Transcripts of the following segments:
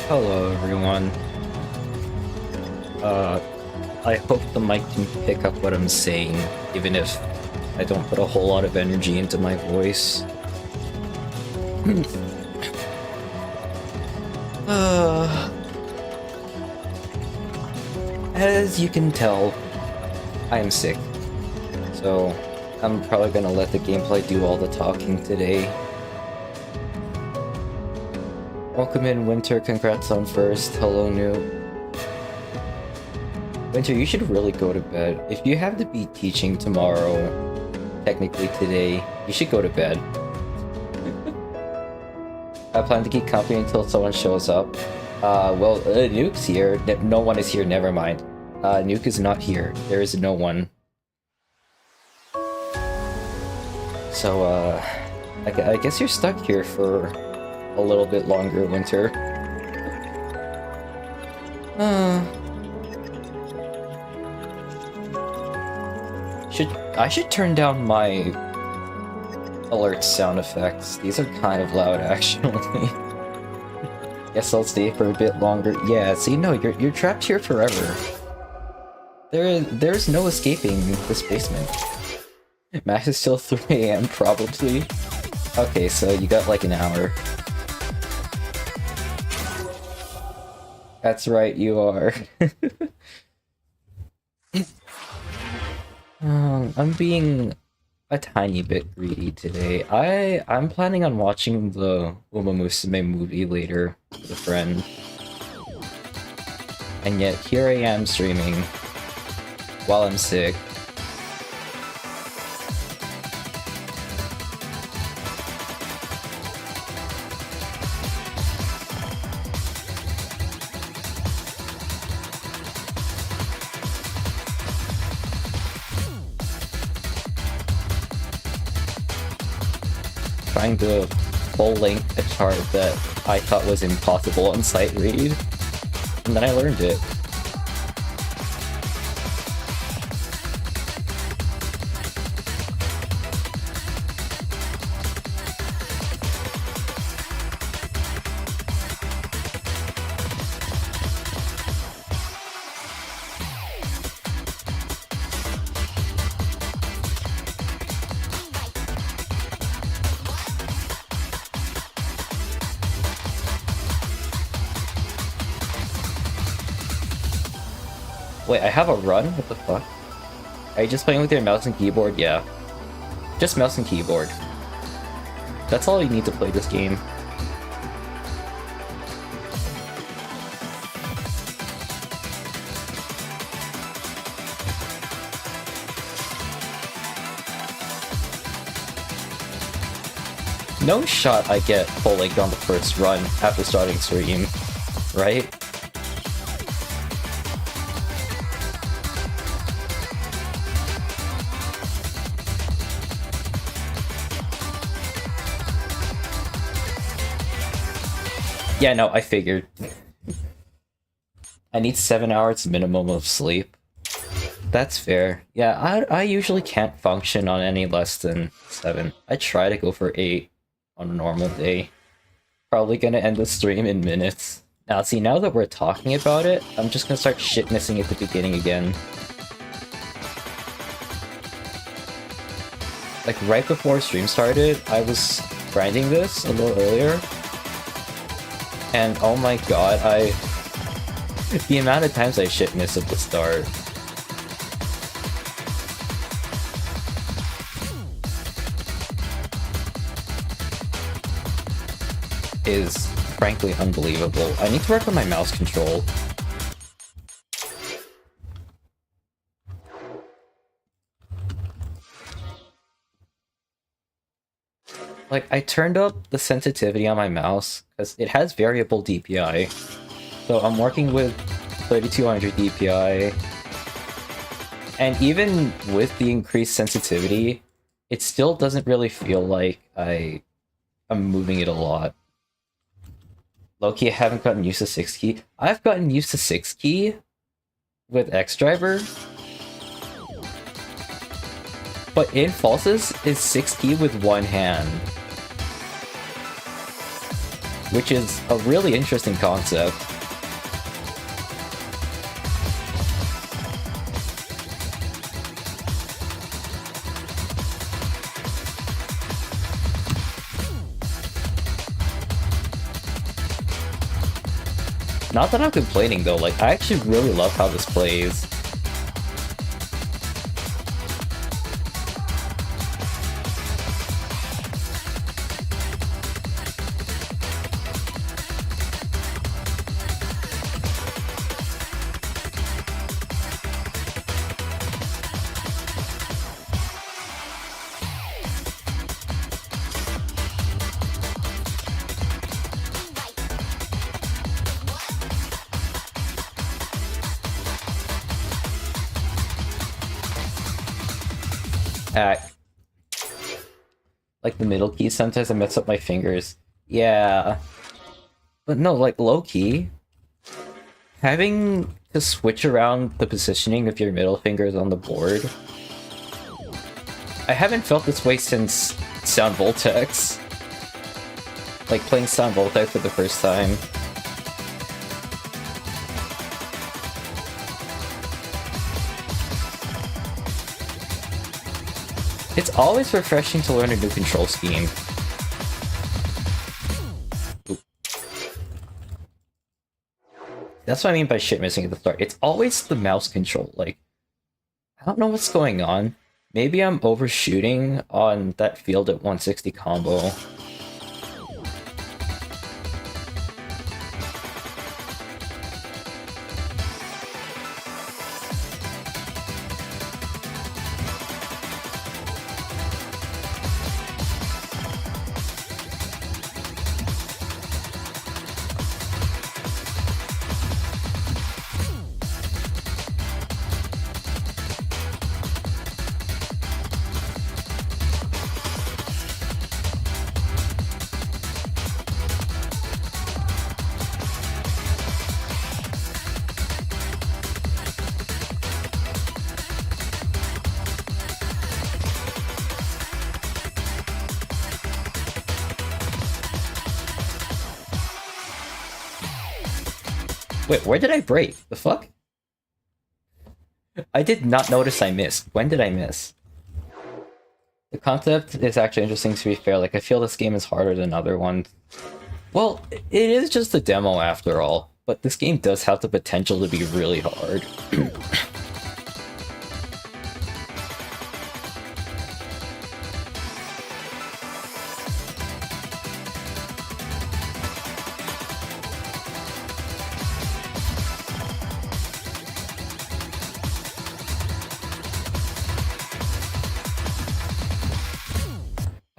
Hello everyone. I hope the mic can pick up what I'm saying, even if I don't put a whole lot of energy into my voice. As you can tell, I am sick. So, I'm probably gonna let the gameplay do all the talking today. Welcome in, Winter. Congrats on first. Hello, New. Winter, you should really go to bed. If you have to be teaching tomorrow, technically today, you should go to bed. I plan to keep company until someone shows up. Well, Nuke's here. No one is here, never mind. Nuke is not here. There is no one. So, I guess you're stuck here for a little bit longer, Winter. I should turn down my alert sound effects. These are kind of loud, actually. Guess I'll stay for a bit longer. Yeah, see, no, you're trapped here forever. There's no escaping this basement. Max is still 3 AM, probably. Okay, so you got like an hour. That's right, you are. I'm being a tiny bit greedy today. I'm planning on watching the Uma Musume movie later with a friend. And yet here I am streaming while I'm sick. Trying to full-length a chart that I thought was impossible on sight read, and then I learned it. Wait, I have a run? What the fuck? Are you just playing with your mouse and keyboard? Yeah. Just mouse and keyboard. That's all you need to play this game. No shot I get full-length on the first run after starting stream, right? Yeah, no, I figured. I need 7 hours minimum of sleep. That's fair. Yeah, I usually can't function on any less than 7. I try to go for 8 on a normal day. Probably gonna end the stream in minutes. Now, see, now that we're talking about it, I'm just gonna start shit missing at the beginning again. Like, right before stream started, I was grinding this a little earlier. And oh my god, the amount of times I shit miss at the start. Is frankly unbelievable. I need to work on my mouse control. Like, I turned up the sensitivity on my mouse, because it has variable DPI. So I'm working with 3200 DPI. And even with the increased sensitivity, it still doesn't really feel like I'm moving it a lot. Low-key, I haven't gotten used to 6-key. I've gotten used to 6-key with X-Driver. But In Falsus is 6-key with one hand. which is a really interesting concept. Not that I'm complaining though, like, I actually really love how this plays. Like the middle key, sometimes I mess up my fingers. Yeah. But no, like low-key, having to switch around the positioning of your middle fingers on the board, I haven't felt this way since Sound Voltex. Like playing Sound Voltex for the first time. It's always refreshing to learn a new control scheme. Oop. That's what I mean by shit missing at the start. It's always the mouse control. Like, I don't know what's going on. Maybe I'm overshooting on that field at 160 combo. Wait, where did I break? The fuck? I did not notice I missed. When did I miss? The concept is actually interesting, to be fair. Like, I feel this game is harder than other ones. Well, it is just a demo after all, but this game does have the potential to be really hard.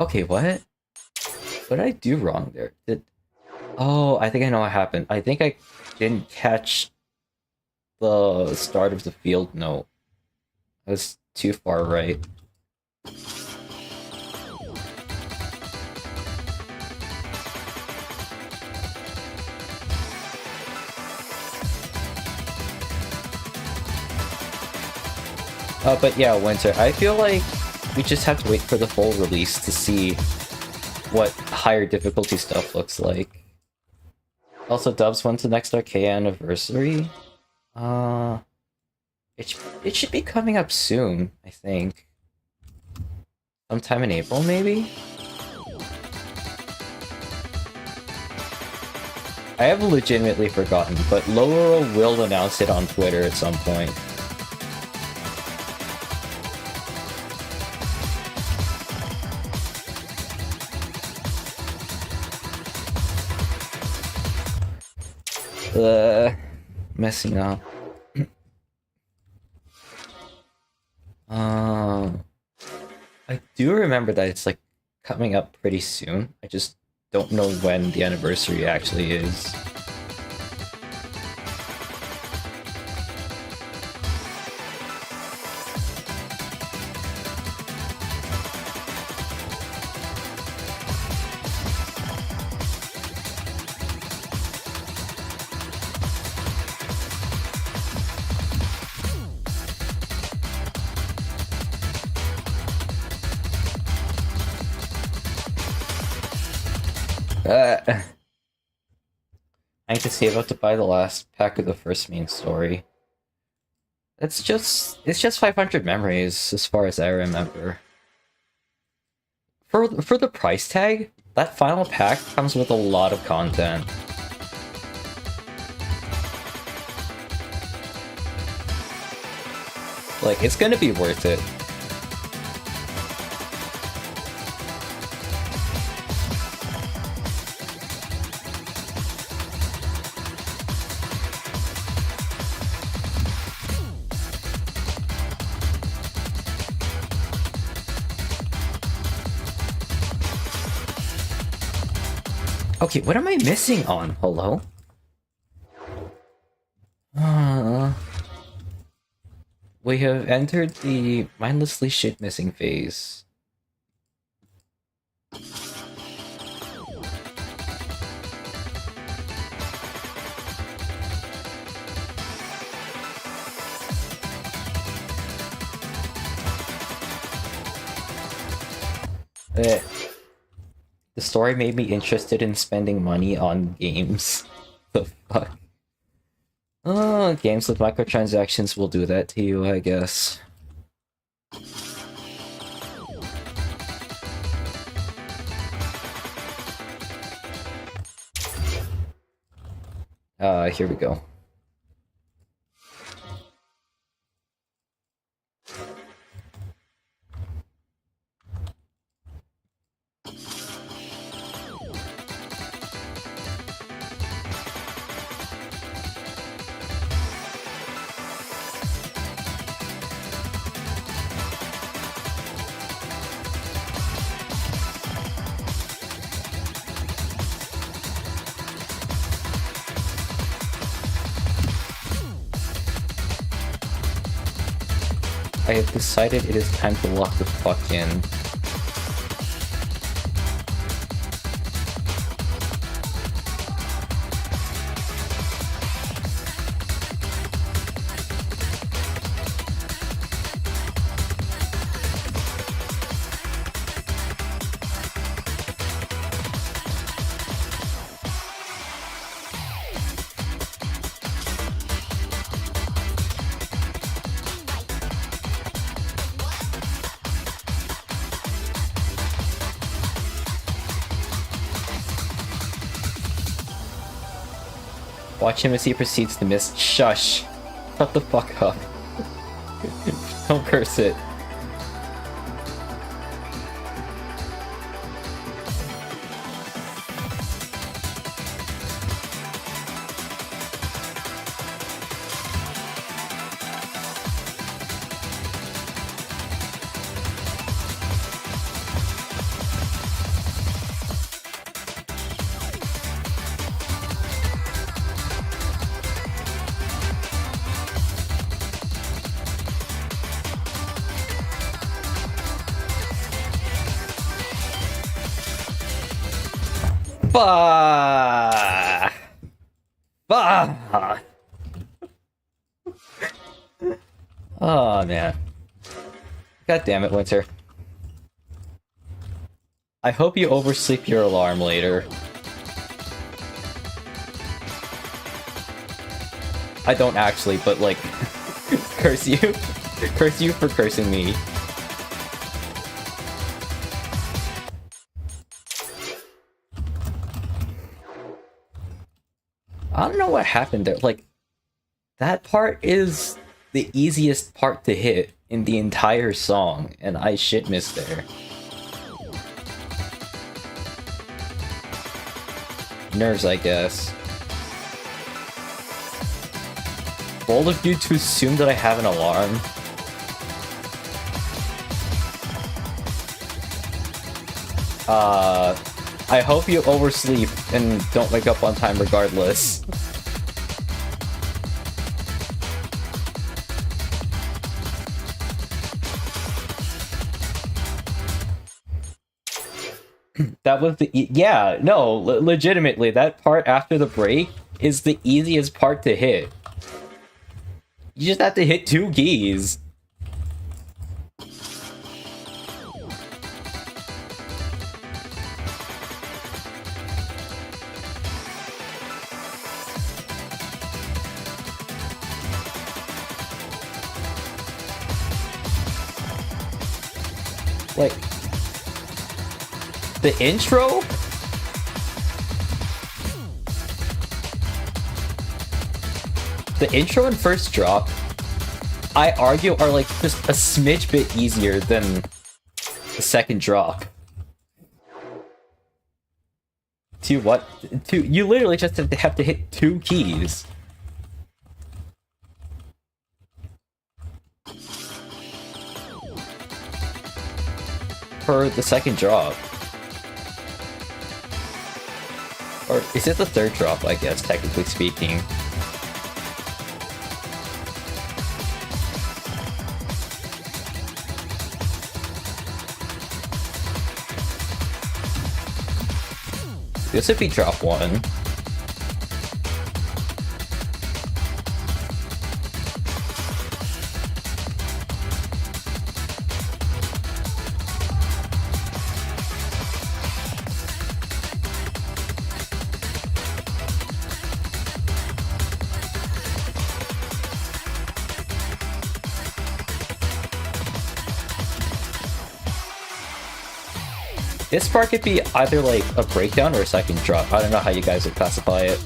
Okay, what? What did I do wrong there? Oh, I think I know what happened. I think I didn't catch the start of the field note. I was too far right. But yeah, Winter, I feel like we just have to wait for the full release to see what higher difficulty stuff looks like. Also, Dubs, when's the next arcade anniversary? It should be coming up soon, I think. Sometime in April, maybe? I have legitimately forgotten, but Lowero will announce it on Twitter at some point. Messing up. I do remember that it's like coming up pretty soon. I just don't know when the anniversary actually is. I need to save up to buy the last pack of the first main story. It's just 500 memories as far as I remember. For the price tag, that final pack comes with a lot of content. Like, it's gonna be worth it. Okay, what am I missing on? Hello? We have entered the mindlessly shit missing phase. The story made me interested in spending money on games. The fuck? Oh, games with microtransactions will do that to you, I guess. Here we go. I have decided it is time to lock the fuck in. Watch him as he proceeds to miss. Shush! Shut the fuck up. Don't curse it. Bah! Bah! Oh man. God damn it, Winter. I hope you oversleep your alarm later. I don't actually, but like, curse you. Curse you for cursing me. I don't know what happened there. Like, that part is the easiest part to hit in the entire song, and I shit missed there. Nerves, I guess. Bold of you to assume that I have an alarm. I hope you oversleep and don't wake up on time regardless. That was the yeah, no, legitimately, that part after the break is the easiest part to hit. You just have to hit 2 keys. Like, the intro? The intro and first drop, I argue, are like just a smidge bit easier than the second drop. You literally just have to hit 2 keys. For the second drop. Or is it the third drop, I guess, technically speaking. This would be drop 1. This part could be either like a breakdown or a second drop. I don't know how you guys would classify it.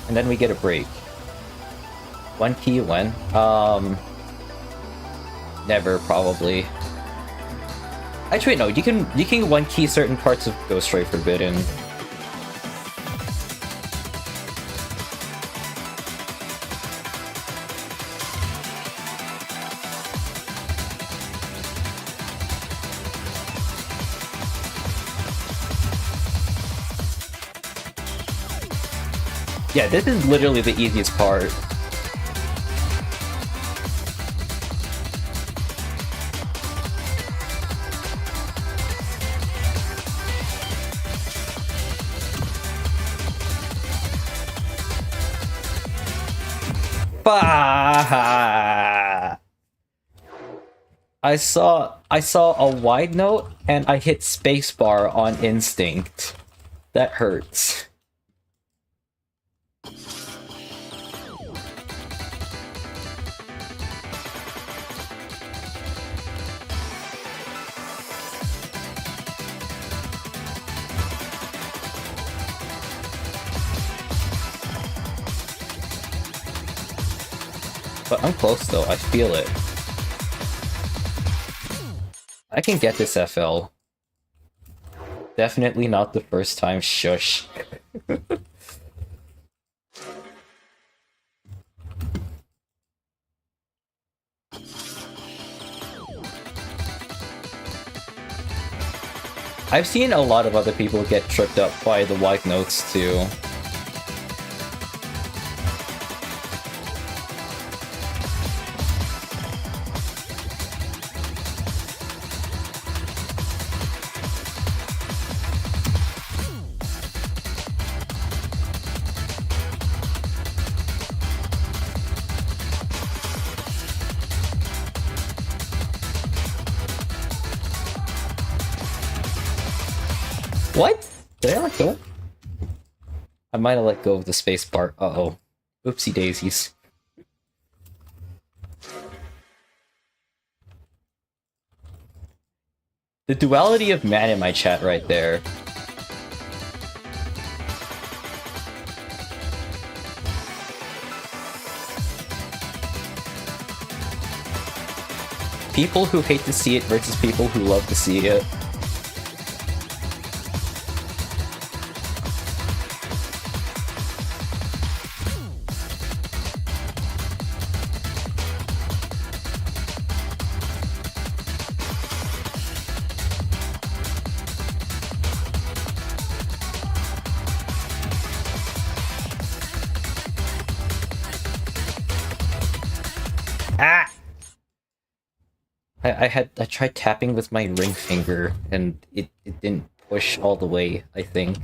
And then we get a break. 1 key when? Never, probably. Actually, no, you can 1 key certain parts of Ghost Ray Forbidden. Yeah, this is literally the easiest part. Bah! I saw a wide note and I hit spacebar on instinct. That hurts. But I'm close though, I feel it. I can get this FL. Definitely not the first time, shush. I've seen a lot of other people get tripped up by the wide notes too. What? Did I let go? I might have let go of the space bar. Uh-oh. Oopsie daisies. The duality of man in my chat right there. People who hate to see it versus people who love to see it. I tried tapping with my ring finger and it didn't push all the way, I think.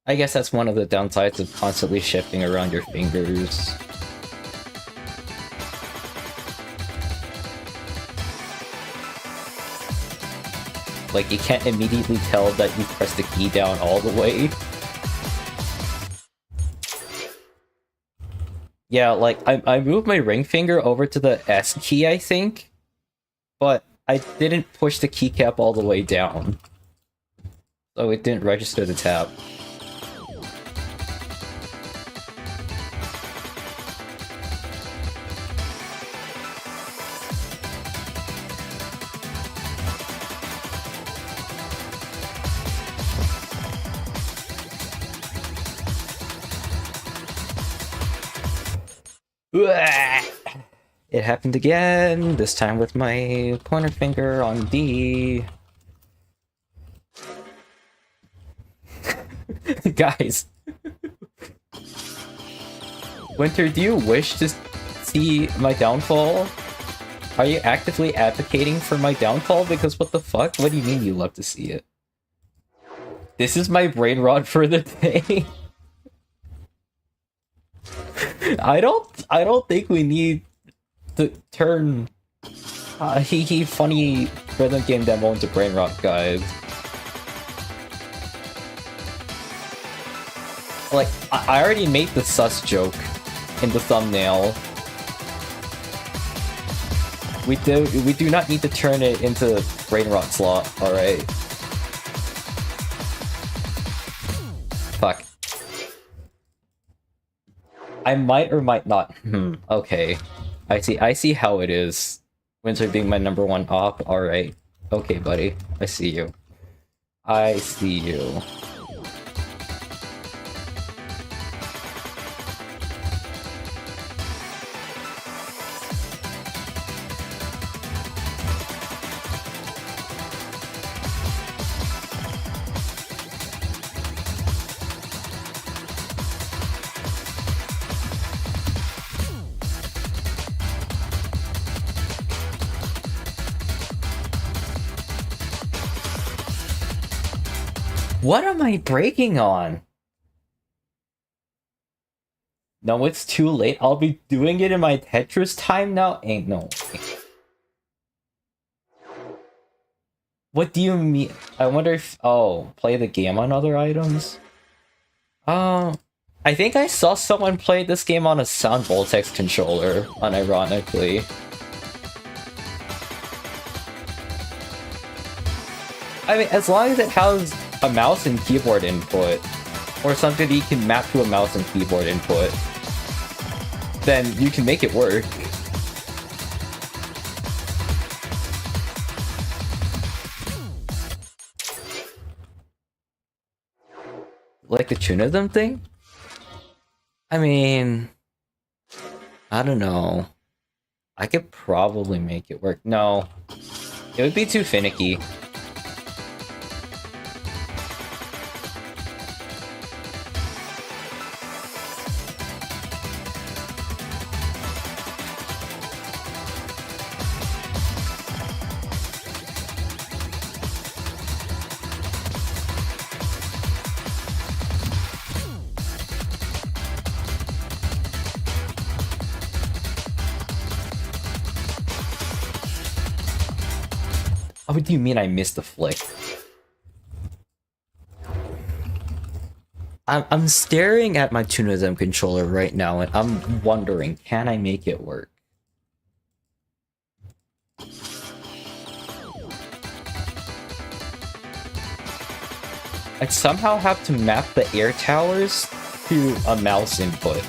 I guess that's one of the downsides of constantly shifting around your fingers. Like, you can't immediately tell that you pressed the key down all the way. Yeah, like, I moved my ring finger over to the S key, I think, but I didn't push the keycap all the way down. So it didn't register the tap. It happened again, this time with my pointer finger on D. Guys. Winter, do you wish to see my downfall? Are you actively advocating for my downfall? Because what the fuck? What do you mean you love to see it? This is my brain rot for the day. I don't think we need to turn funny rhythm game demo into brain rot, guys. Like, I already made the sus joke in the thumbnail. We do not need to turn it into brain rot slot, alright? Fuck. I might or might not. Okay. I see how it is. Winter being my #1 op, alright. Okay, buddy. I see you. I see you. What am I breaking on? No, it's too late. I'll be doing it in my Tetris time now? Ain't no way. What do you mean? I wonder if... Oh, play the game on other items? I think I saw someone play this game on a Sound Voltex controller, unironically. I mean, as long as it has a mouse and keyboard input, or something that you can map to a mouse and keyboard input, then you can make it work. Like the tunism thing? I mean... I don't know. I could probably make it work. No. It would be too finicky. Oh, what do you mean I missed the flick? I'm staring at my Tunism controller right now and I'm wondering, can I make it work? I'd somehow have to map the air towers to a mouse input.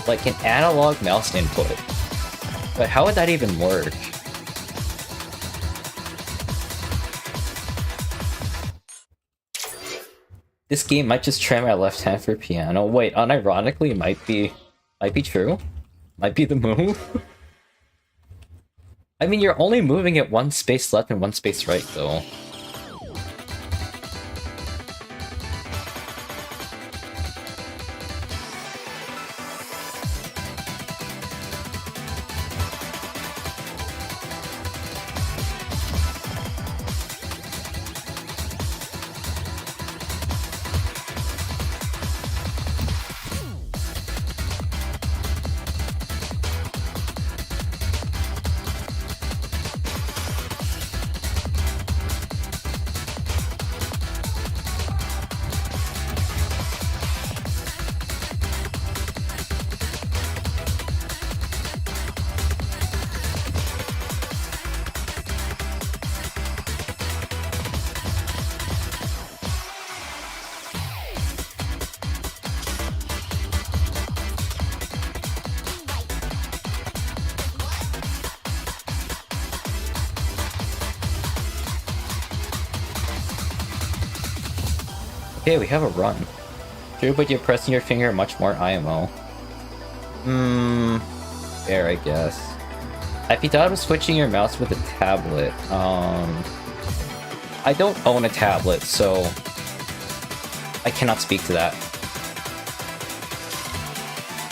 Like an analog mouse input. But how would that even work? This game might just train my left hand for piano. Wait, unironically, it might be true. Might be the move. I mean, you're only moving it one space left and one space right, though. Okay, we have a run. True, but you're pressing your finger much more IMO. Fair, I guess. If you thought of switching your mouse with a tablet, I don't own a tablet, so I cannot speak to that.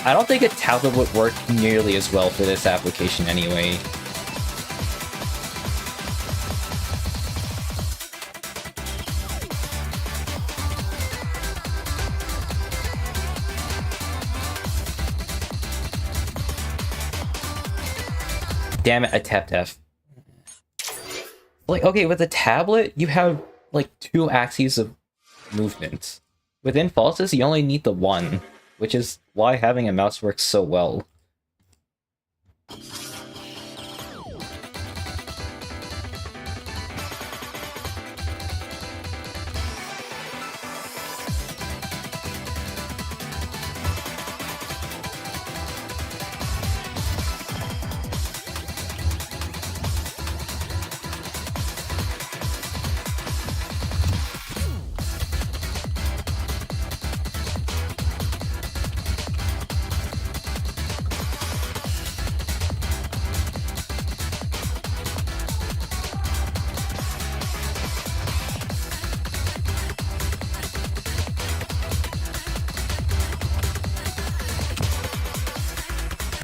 I don't think a tablet would work nearly as well for this application anyway. Damn it, I tapped F. Like, okay, with a tablet, you have, like, 2 axes of movement. With In Falsus, you only need the 1, which is why having a mouse works so well.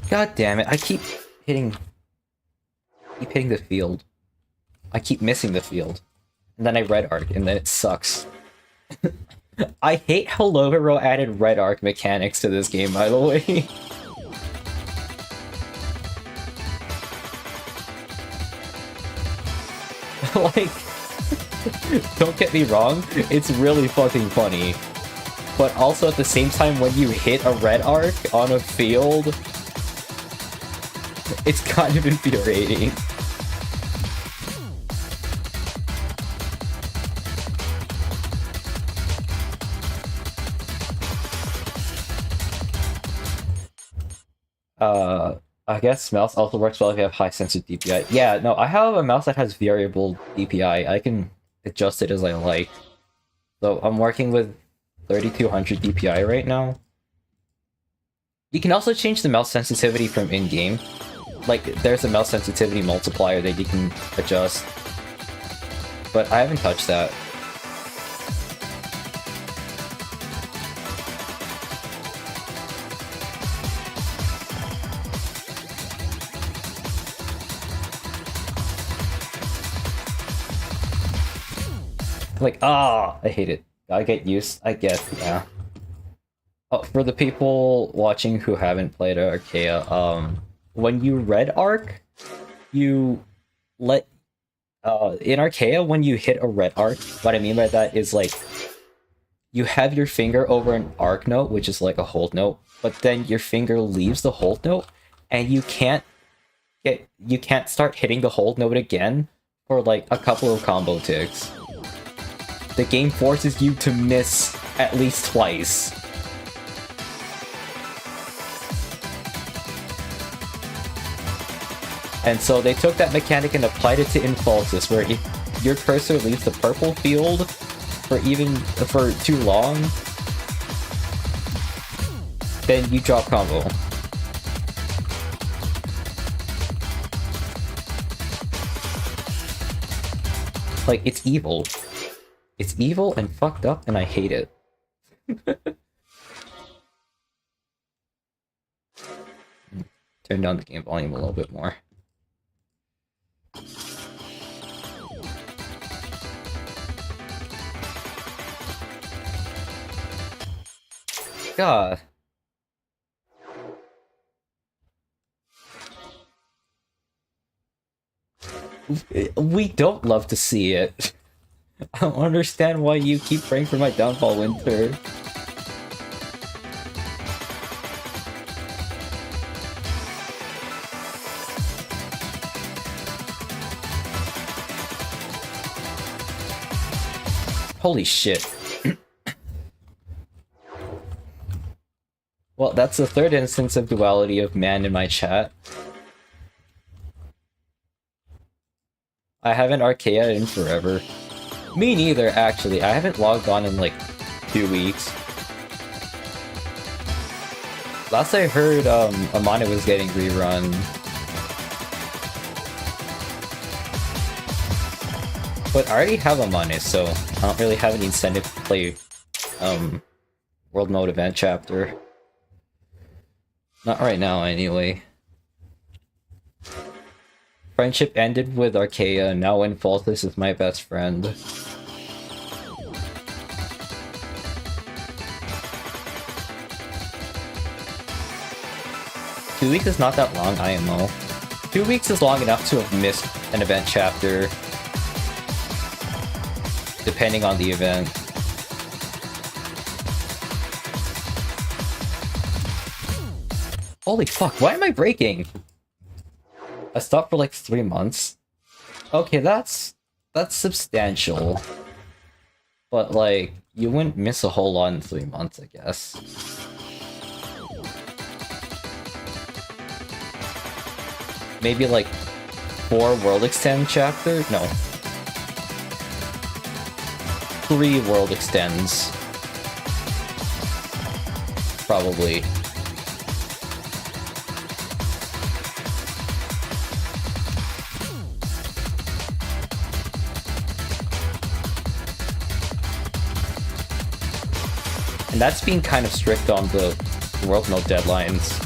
God damn it, I keep hitting the field. I keep missing the field. And then I red arc, and then it sucks. I hate how Logaro added red arc mechanics to this game, by the way. Like, don't get me wrong, it's really fucking funny. But also at the same time, when you hit a red arc on a field, it's kind of infuriating. I guess mouse also works well if you have high sensitive DPI. Yeah, no, I have a mouse that has variable DPI. I can adjust it as I like. So I'm working with 3200 DPI right now. You can also change the mouse sensitivity from in-game. Like, there's a mouse sensitivity multiplier that you can adjust. But I haven't touched that. Like, I hate it. I get used, I guess, yeah. Oh, for the people watching who haven't played Archaea, when you red arc, you let, in Archaea, when you hit a red arc, what I mean by that is, like, you have your finger over an arc note, which is like a hold note, but then your finger leaves the hold note, and you can't start hitting the hold note again for, like, a couple of combo ticks. The game forces you to miss at least twice. And so they took that mechanic and applied it to In Falsus, where if your cursor leaves the purple field for too long, then you drop combo. Like, it's evil. It's evil and fucked up, and I hate it. Turn down the game volume a little bit more. God. We don't love to see it. I don't understand why you keep praying for my downfall, Winter. Holy shit. Well, that's the third instance of duality of man in my chat. I haven't Archaea in forever. Me neither, actually. I haven't logged on in like 2 weeks. Last I heard, Amane was getting rerun. But I already have Amane, so I don't really have any incentive to play, World Mode Event Chapter. Not right now, anyway. Friendship ended with Archaea, now In Falsus is my best friend. Two weeks is not that long, IMO. 2 weeks is long enough to have missed an event chapter, depending on the event. Holy fuck, why am I breaking? I stopped for like 3 months. Okay, that's substantial. But like, you wouldn't miss a whole lot in 3 months, I guess. Maybe like 4 World Extend chapter? No. 3 World Extends. Probably. And that's being kind of strict on the World Mode deadlines.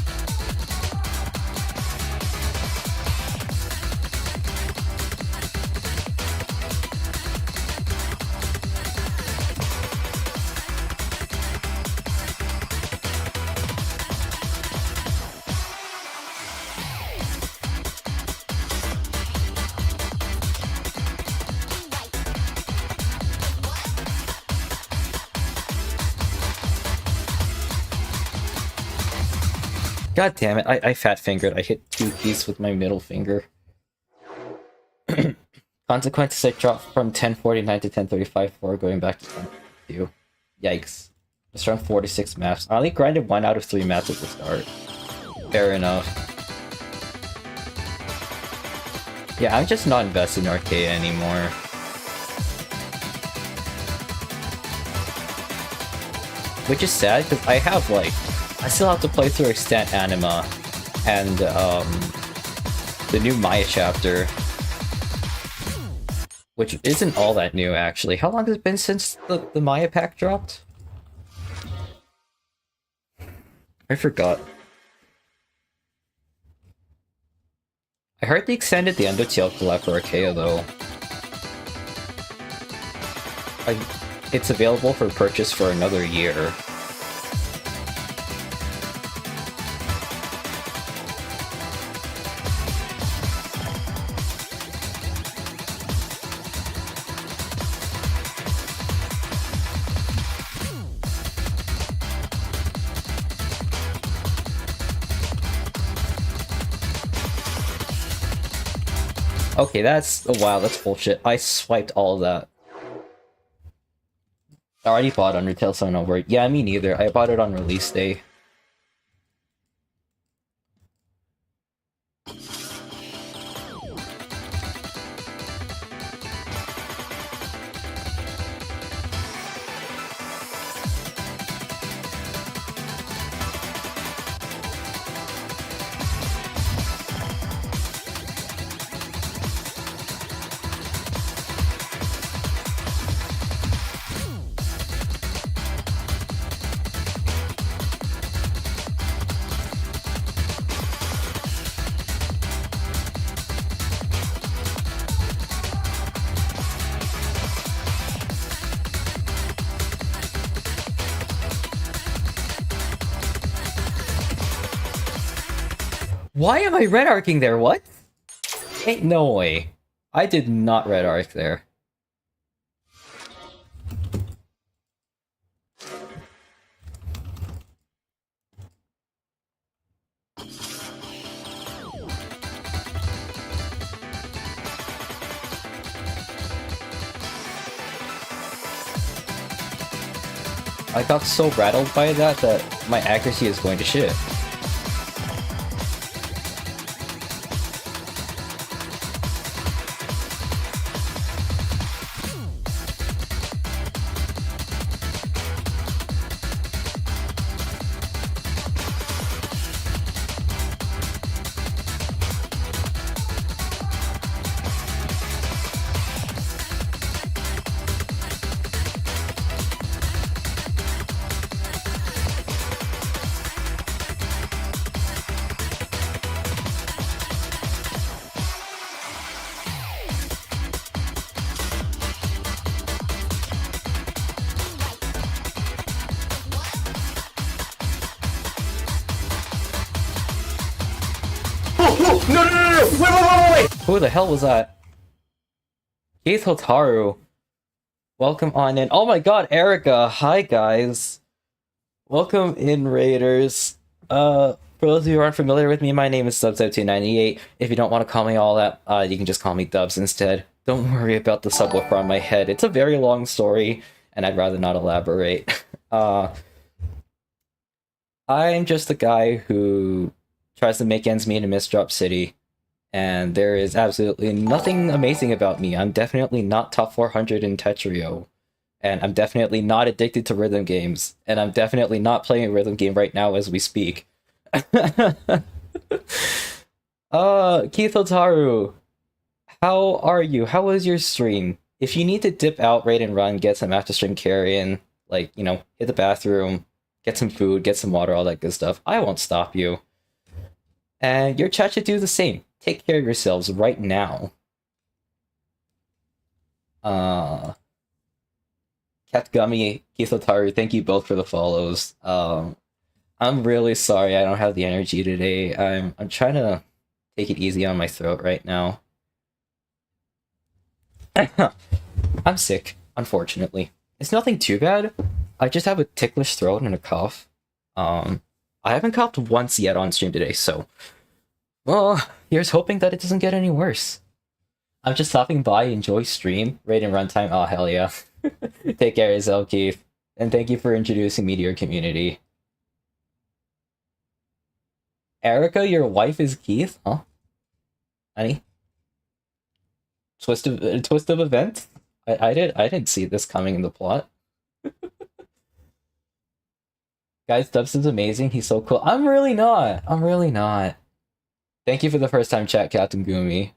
God damn it, I fat-fingered. I hit 2 keys with my middle finger. Consequences, I dropped from 1049 to 1035 before going back to 1052. Yikes. Just run 46 maps. I only grinded 1 out of 3 maps at the start. Fair enough. Yeah, I'm just not invested in Archaea anymore. Which is sad, because I have, like... I still have to play through Extant Anima and the new Maya chapter, which isn't all that new actually. How long has it been since the Maya pack dropped? I forgot. I heard they extended the Undertale collab for Archaea though. It's available for purchase for another year. Okay, that's... Oh wow, that's bullshit. I swiped all of that. I already bought Undertale, so I know where... Yeah, me neither. I bought it on release day. Why am I red arcing there? What? Ain't no way. I did not red arc there. I got so rattled by that my accuracy is going to shit. whoa! No, no, no, no, no! Wait, wait, wait, wait, wait! Who the hell was that? Keith Hotaru. Welcome on in. Oh my god, Erica. Hi, guys. Welcome in, Raiders. For those of you who aren't familiar with me, my name is Subs298. If you don't want to call me all that, you can just call me Dubs instead. Don't worry about the subwoofer on my head. It's a very long story, and I'd rather not elaborate. I'm just a guy who tries to make ends meet in Mistdrop City, and there is absolutely nothing amazing about me. I'm definitely not top 400 in Tetrio, and I'm definitely not addicted to rhythm games, and I'm definitely not playing a rhythm game right now as we speak. Keith Otaru, how are you? How was your stream? If you need to dip out, raid and run, get some after stream carry-in, like, you know, hit the bathroom, get some food, get some water, all that good stuff, I won't stop you. And your chat should do the same. Take care of yourselves right now. Cat Gummy, Keith Otaru, thank you both for the follows. I'm really sorry I don't have the energy today. I'm trying to take it easy on my throat right now. I'm sick, unfortunately. It's nothing too bad. I just have a ticklish throat and a cough. I haven't coughed once yet on stream today, so... Well, here's hoping that it doesn't get any worse. I'm just stopping by, enjoy stream, raid and runtime, oh hell yeah. Take care of yourself, Keith. And thank you for introducing me to your community. Erica, your wife is Keith? Huh? Honey? Twist of events? I didn't see this coming in the plot. Guys, Dubs is amazing. He's so cool. I'm really not. I'm really not. Thank you for the first time chat, Captain Gumi.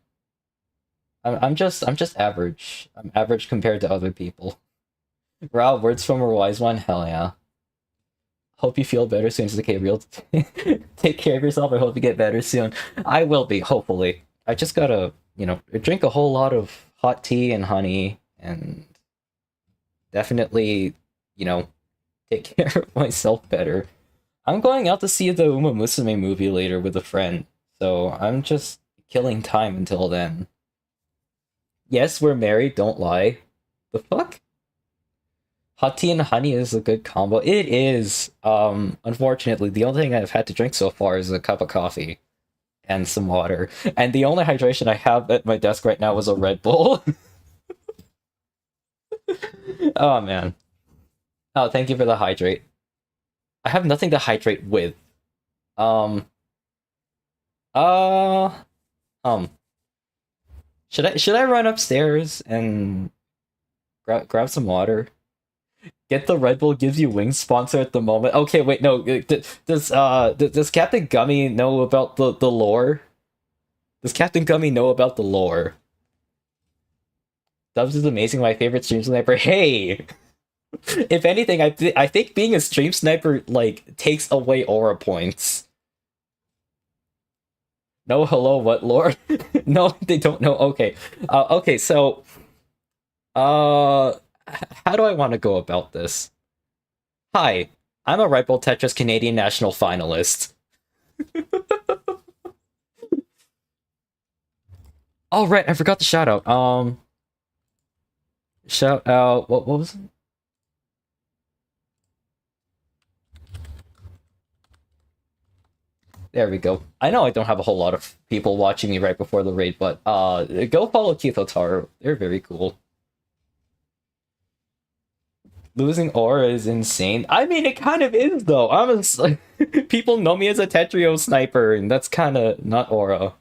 I'm just average. I'm average compared to other people. Wow, words from a wise one. Hell yeah. Hope you feel better soon, okay, real. Take care of yourself. I hope you get better soon. I will be, hopefully. I just gotta, you know, drink a whole lot of hot tea and honey, and definitely, you know, take care of myself better. I'm going out to see the Uma Musume movie later with a friend, so I'm just killing time until then. Yes, we're married, don't lie. The fuck? Hot tea and honey is a good combo. It is. Unfortunately, the only thing I've had to drink so far is a cup of coffee and some water. And the only hydration I have at my desk right now is a Red Bull. Oh, man. Oh, thank you for the hydrate. I have nothing to hydrate with. Should I run upstairs and grab some water? Get the Red Bull gives you wings sponsor at the moment. Okay, wait, no. Does Captain Gummy know about the lore? Does Captain Gummy know about the lore? Dubs is amazing, my favorite stream sniper. Hey! If anything, I think being a stream sniper, like, takes away aura points. No, hello, what lore? No, they don't know. Okay. Okay, so... how do I want to go about this? Hi, I'm a Red Bull Tetris Canadian national finalist. Oh, right, I forgot the shout out. Shout out, what was it? There we go. I know I don't have a whole lot of people watching me right before the raid, but go follow Keith Otaru. They're very cool. Losing aura is insane. I mean, it kind of is, though. People know me as a Tetrio sniper, and that's kind of not aura.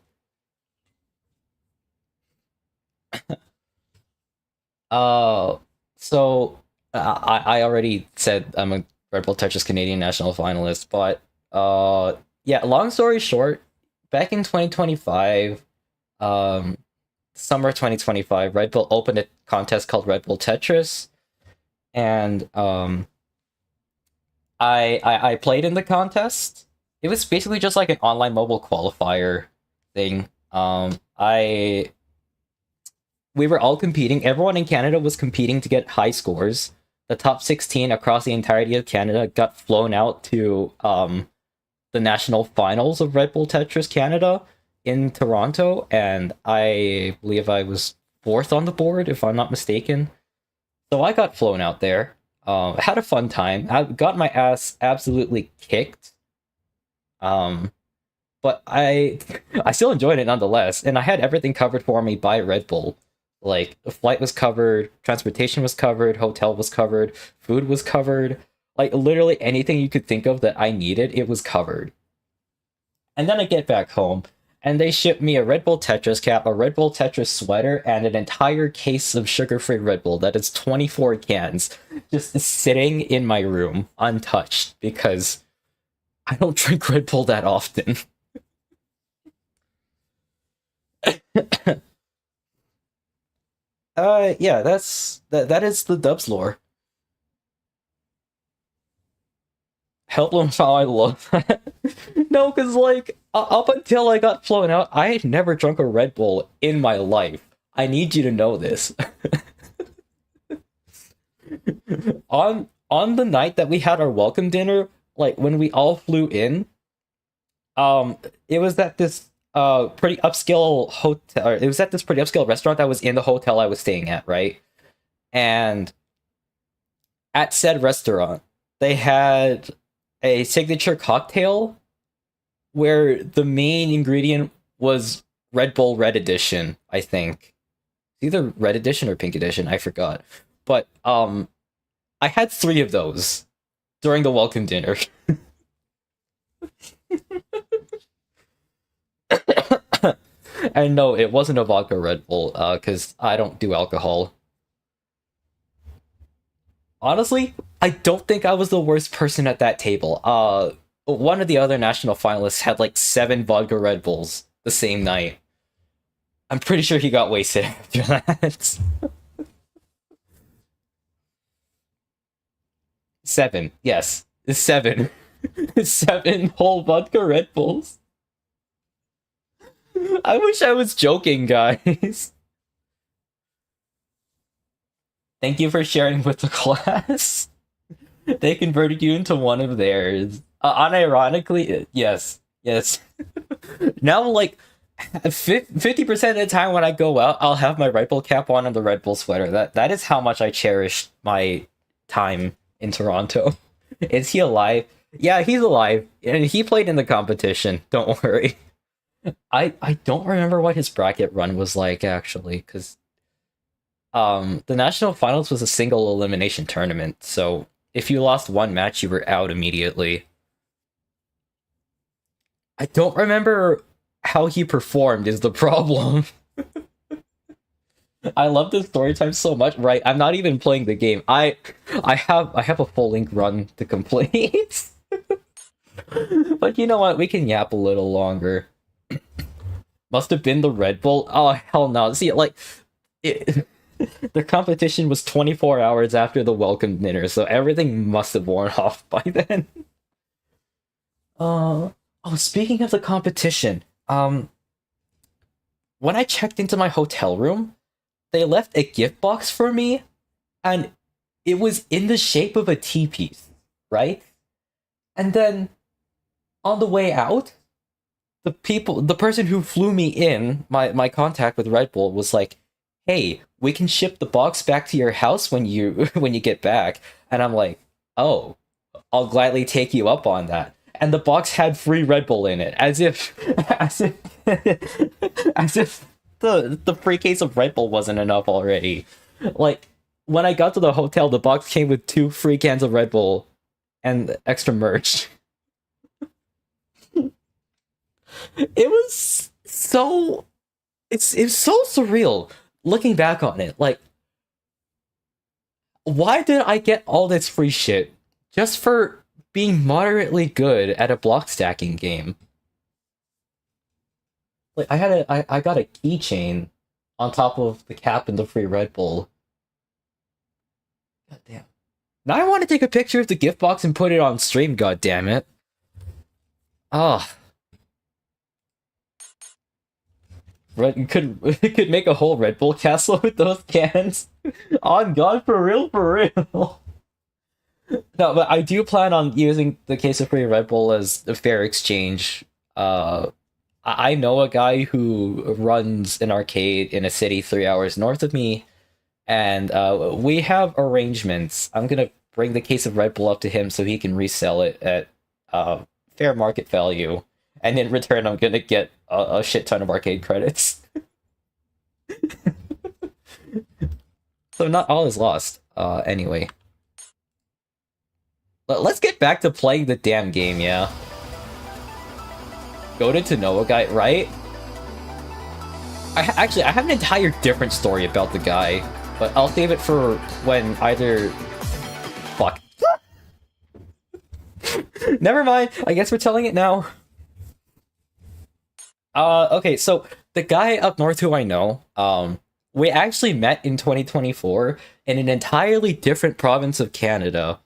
So I already said I'm a Red Bull Tetris Canadian national finalist, but yeah. Long story short, back in 2025, summer 2025, Red Bull opened a contest called Red Bull Tetris. And I played in the contest. It was basically just like an online mobile qualifier thing. We were all competing. Everyone in Canada was competing to get high scores. The top 16 across the entirety of Canada got flown out to the national finals of Red Bull Tetris Canada, in Toronto, and I believe I was fourth on the board, if I'm not mistaken. So I got flown out there. Had a fun time. I got my ass absolutely kicked. Um, but I still enjoyed it nonetheless, and I had everything covered for me by Red Bull. Like the flight was covered, transportation was covered, hotel was covered, food was covered. Like literally anything you could think of that I needed, it was covered. And then I get back home, and they ship me a Red Bull Tetris cap, a Red Bull Tetris sweater, and an entire case of sugar-free Red Bull that is 24 cans, just sitting in my room, untouched, because I don't drink Red Bull that often. Yeah, that is the Dubs lore. Help them how I love that. No, because, like, up until I got flown out, I had never drunk a Red Bull in my life. I need you to know this. On the night that we had our welcome dinner, like, when we all flew in, it was at this pretty upscale hotel. It was at this pretty upscale restaurant that was in the hotel I was staying at, right? And at said restaurant, they had a signature cocktail where the main ingredient was Red Bull Red Edition, I think. Either Red Edition or Pink Edition, I forgot. But I had 3 of those during the welcome dinner. And no, it wasn't a vodka Red Bull, because I don't do alcohol. Honestly, I don't think I was the worst person at that table. One of the other national finalists had like 7 vodka Red Bulls the same night. I'm pretty sure he got wasted after that. 7, yes. 7. 7 whole vodka Red Bulls. I wish I was joking, guys. Thank you for sharing with the class. They converted you into one of theirs. Unironically, yes. Yes. Now, like, 50% of the time when I go out, I'll have my Red Bull cap on and the Red Bull sweater. That is how much I cherish my time in Toronto. Is he alive? Yeah, he's alive. And he played in the competition. Don't worry. I don't remember what his bracket run was like, actually, because the national finals was a single elimination tournament, so if you lost one match, you were out immediately. I don't remember how he performed is the problem. I love this story time so much. Right, I'm not even playing the game. I have a full link run to complete. But you know what? We can yap a little longer. Must have been the Red Bull. Oh hell no! See, like, the competition was 24 hours after the welcome dinner, so everything must have worn off by then. Oh, speaking of the competition, when I checked into my hotel room, they left a gift box for me, and it was in the shape of a T-piece, right? And then on the way out, the person who flew me in, my contact with Red Bull was like, "Hey, we can ship the box back to your house when you when you get back." And I'm like, "Oh, I'll gladly take you up on that." And the box had free Red Bull in it, as if as if as if the free case of Red Bull wasn't enough already. Like, when I got to the hotel, the box came with 2 free cans of Red Bull and extra merch. It was so it's so surreal looking back on it. Like, why did I get all this free shit just for being moderately good at a block stacking game? Like, I got a keychain on top of the cap and the free Red Bull. God damn. Now I want to take a picture of the gift box and put it on stream, god damn it. Ah. You could make a whole Red Bull castle with those cans. On God, for real, for real. No, but I do plan on using the case of free Red Bull as a fair exchange I know a guy who runs an arcade in a city 3 hours north of me, and we have arrangements. I'm gonna bring the case of Red Bull up to him so he can resell it at fair market value, and in return, I'm gonna get a shit ton of arcade credits. So not all is lost. Anyway, let's get back to playing the damn game. Yeah. Goaded to know a guy, right? I have an entire different story about the guy, but I'll save it for when either... Fuck. Never mind, I guess we're telling it now. Okay, so the guy up north who I know, we actually met in 2024 in an entirely different province of Canada.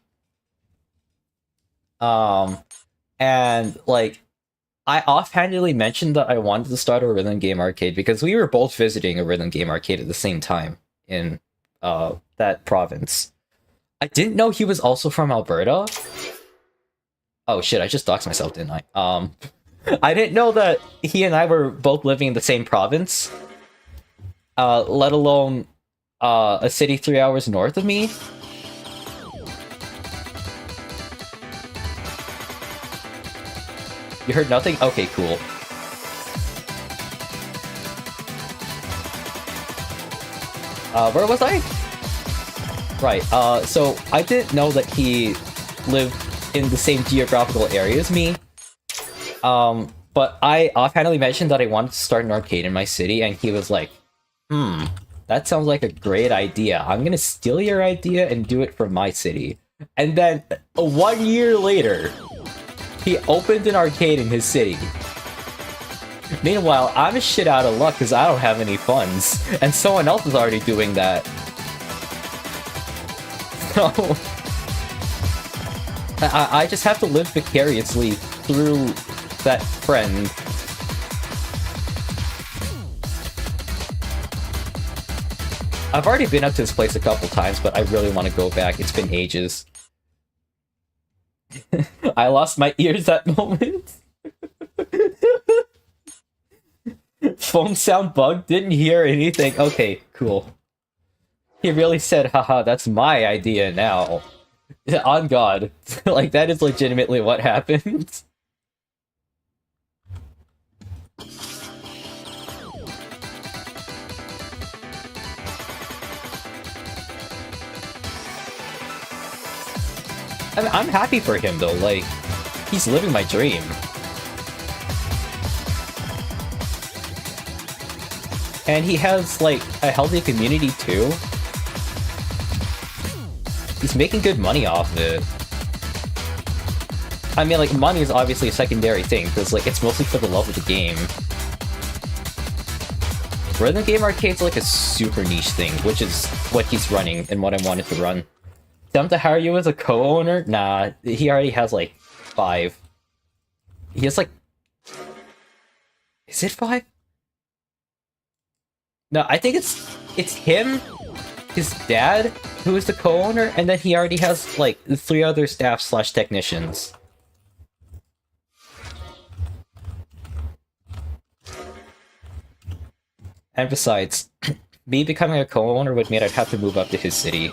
And, like, I offhandedly mentioned that I wanted to start a rhythm game arcade because we were both visiting a rhythm game arcade at the same time in that province. I didn't know he was also from Alberta. Oh shit, I just doxed myself, didn't I? I didn't know that he and I were both living in the same province. Let alone a city 3 hours north of me. You heard nothing? Okay, cool. Where was I? Right, so I didn't know that he lived in the same geographical area as me. But I offhandedly mentioned that I wanted to start an arcade in my city, and he was like, that sounds like a great idea. I'm gonna steal your idea and do it for my city. And then, 1 year later, he opened an arcade in his city. Meanwhile, I'm shit out of luck because I don't have any funds, and someone else is already doing that. So, I just have to live vicariously through that friend. I've already been up to this place a couple times, but I really want to go back. It's been ages. I lost my ears that moment. Phone sound bug, didn't hear anything. Okay, cool. He really said, haha, that's my idea now. On God. Like, that is legitimately what happened. I mean, I'm happy for him, though. Like, he's living my dream. And he has, like, a healthy community, too. He's making good money off of it. I mean, like, money is obviously a secondary thing, because, like, it's mostly for the love of the game. Rhythm game arcade's, like, a super niche thing, which is what he's running and what I wanted to run. Them to hire you as a co-owner? Nah, he already has, like, 5. He has, like... Is it 5? No, I think it's him, his dad, who is the co-owner, and then he already has, like, 3 other staff/technicians. And besides, me becoming a co-owner would mean I'd have to move up to his city.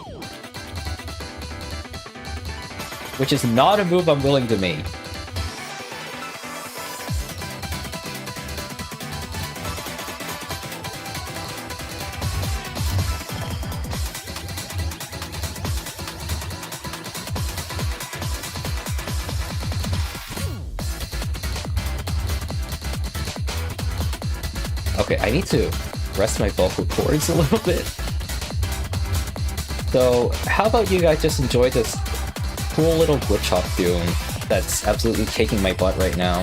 Which is not a move I'm willing to make. Okay, I need to rest my vocal cords a little bit. So, how about you guys just enjoy this cool little glitch hop tune that's absolutely kicking my butt right now.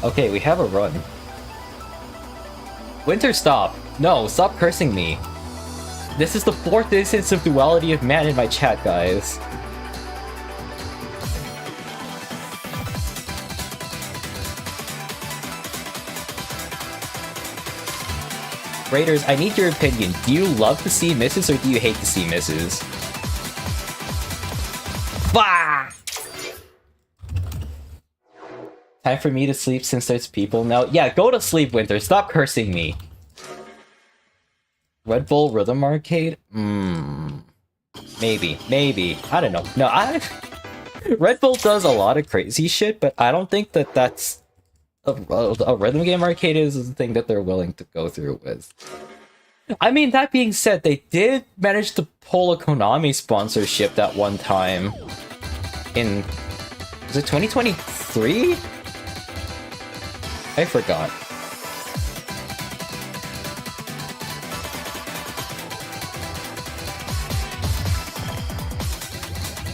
Okay, we have a run. Winter, stop! No, stop cursing me! This is the 4th instance of duality of man in my chat, guys. Raiders, I need your opinion. Do you love to see misses or do you hate to see misses? Bah! Time for me to sleep since there's people now. Yeah, go to sleep, Winter. Stop cursing me. Red Bull Rhythm Arcade? Maybe. I don't know. No, Red Bull does a lot of crazy shit, but I don't think that that's... A rhythm game arcade is the thing that they're willing to go through with. I mean, that being said, they did manage to pull a Konami sponsorship that one time in... Was it 2023? I forgot.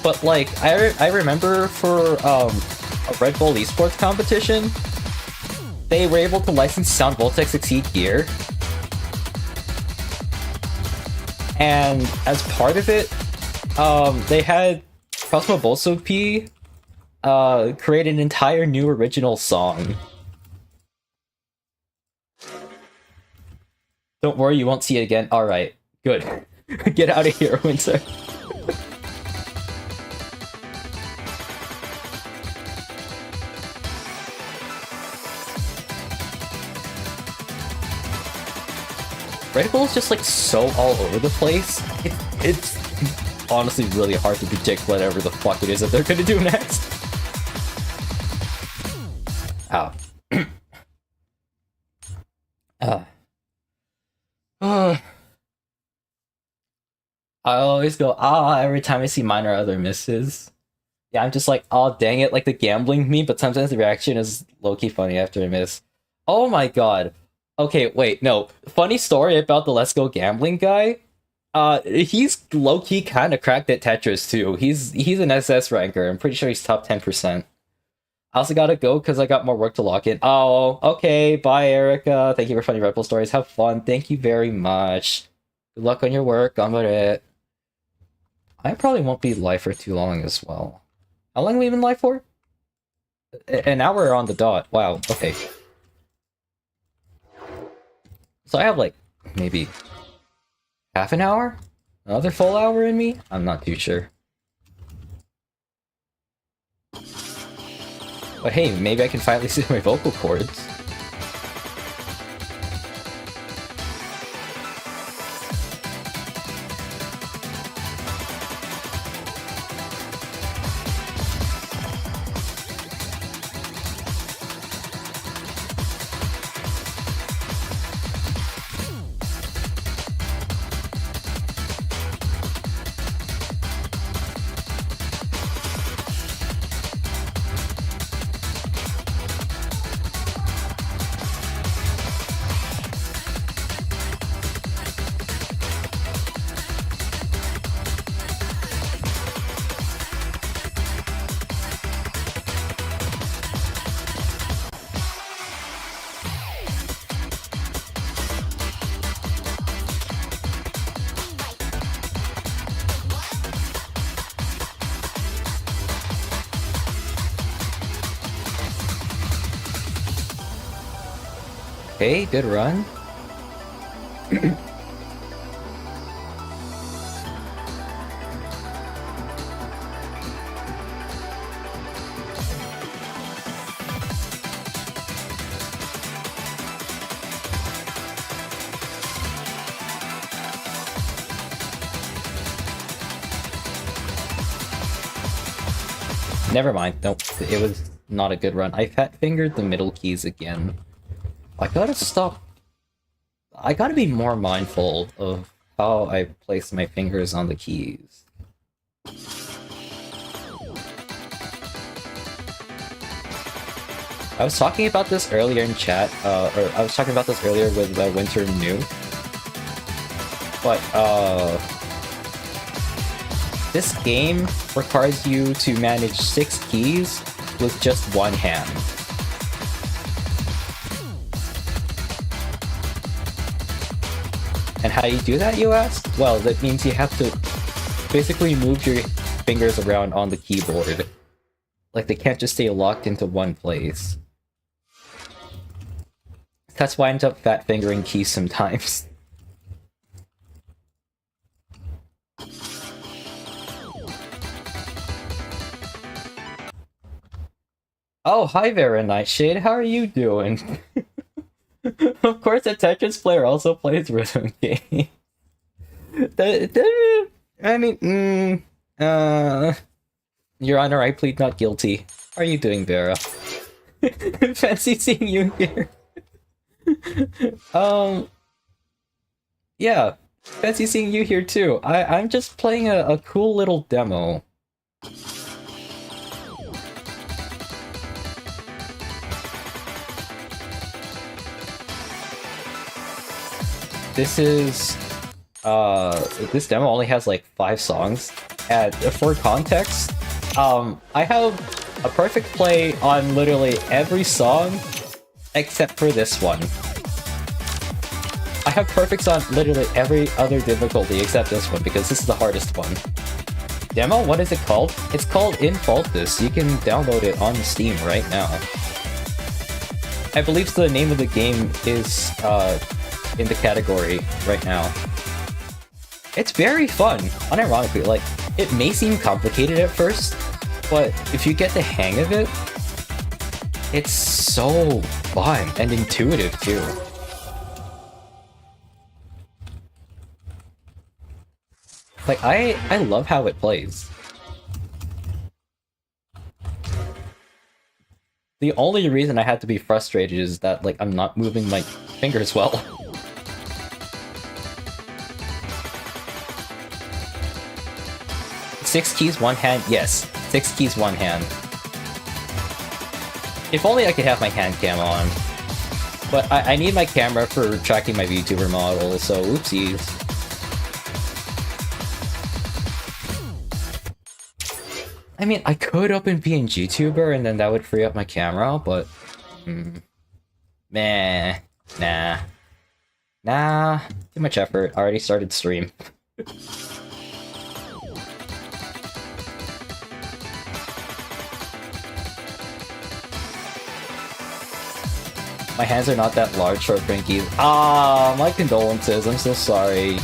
But like, I remember for a Red Bull esports competition, they were able to license Sound Voltex Exceed gear. And as part of it, they had Cosmo Bolso P create an entire new original song. Don't worry, you won't see it again. Alright, good. Get out of here, Winter. Red Bull is just like so all over the place. It's honestly really hard to predict whatever the fuck it is that they're gonna do next. Ow. I always go, every time I see mine or other misses. Yeah, I'm just like, dang it, like the gambling me, but sometimes the reaction is low-key funny after I miss. Oh my god. Okay, wait, no. Funny story about the Let's Go Gambling guy. He's low-key kind of cracked at Tetris too. He's an SS ranker. I'm pretty sure he's top 10%. I also gotta go because I got more work to lock in. Oh, okay. Bye, Erica. Thank you for funny Red Bull stories. Have fun. Thank you very much. Good luck on your work. Ganbare. I probably won't be live for too long as well. How long have we been live for? An hour on the dot. Wow, okay. So I have like, maybe half an hour? Another full hour in me? I'm not too sure. But hey, maybe I can finally see my vocal cords. Okay, good run. Never mind. Nope, it was not a good run. I fat-fingered the middle keys again. I gotta stop. I gotta be more mindful of how I place my fingers on the keys. I was talking about this earlier in chat, or I was talking about this earlier with Winter New. But, this game requires you to manage 6 keys with just one hand. And how you do that, you ask? Well, that means you have to basically move your fingers around on the keyboard. Like, they can't just stay locked into one place. That's why I end up fat fingering keys sometimes. Oh, hi there, Nightshade. How are you doing? Of course, a Tetris player also plays rhythm games. I mean, Your Honor, I plead not guilty. How are you doing, Vera? Fancy seeing you here. Yeah, fancy seeing you here too. I'm just playing a cool little demo. This demo only has like 5 songs, and for context, I have a perfect play on literally every song except for this one. I have perfects on literally every other difficulty except this one, because this is the hardest one. Demo? What is it called? It's called In Falsus. You can download it on Steam right now. I believe the name of the game is in the category right now. It's very fun, unironically. Like, it may seem complicated at first, but if you get the hang of it, it's so fun and intuitive too. Like, I love how it plays. The only reason I had to be frustrated is that, like, I'm not moving my fingers well. Six keys, one hand? Yes. 6 keys, one hand. If only I could have my hand cam on. But I need my camera for tracking my VTuber model, so oopsies. I mean, I could open PNGTuber and then that would free up my camera, but... Meh. Nah. Too much effort. I already started stream. My hands are not that large for Frankie. Ah, my condolences. I'm so sorry.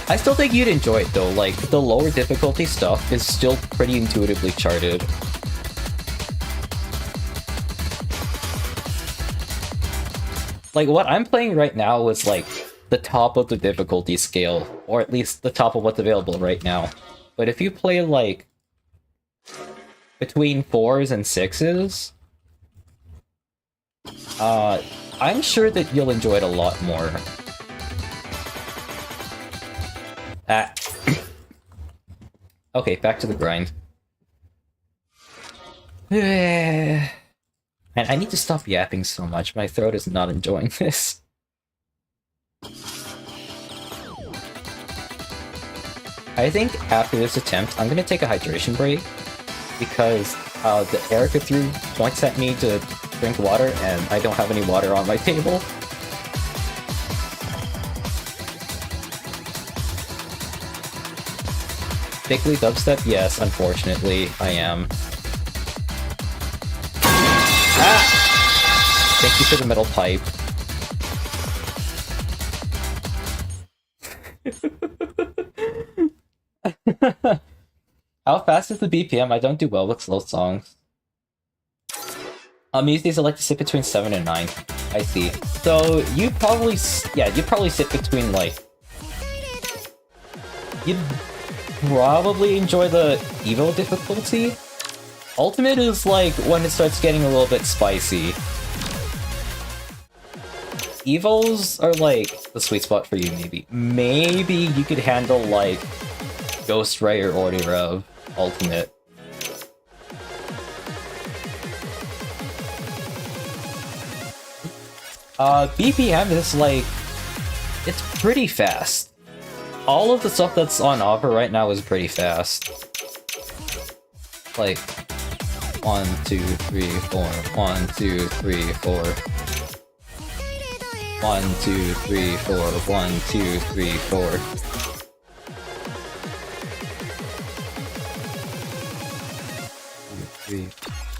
I still think you'd enjoy it though. Like, the lower difficulty stuff is still pretty intuitively charted. Like, what I'm playing right now is like the top of the difficulty scale, or at least the top of what's available right now. But if you play like between 4s and 6s, I'm sure that you'll enjoy it a lot more. Okay, back to the grind. Man, I need to stop yapping so much. My throat is not enjoying this. I think after this attempt, I'm gonna take a hydration break, because the Erica threw points at me to drink water, and I don't have any water on my table. Thickly dubstep? Yes, unfortunately, I am. Ah! Thank you for the metal pipe. How fast is the BPM? I don't do well with slow songs. These days I like to sit between 7 and 9. I see. So you probably, you'd probably sit between like... You'd probably enjoy the Evo difficulty. Ultimate is like when it starts getting a little bit spicy. Evos are like the sweet spot for you, maybe. Maybe you could handle like Ghost Ray or Order of Ultimate. BPM is like, it's pretty fast. All of the stuff that's on offer right now is pretty fast. Like, 1, 2, 3, 4. 1, 2, 3, 4. 1, 2, 3, 4. 1, 2, 3, 4.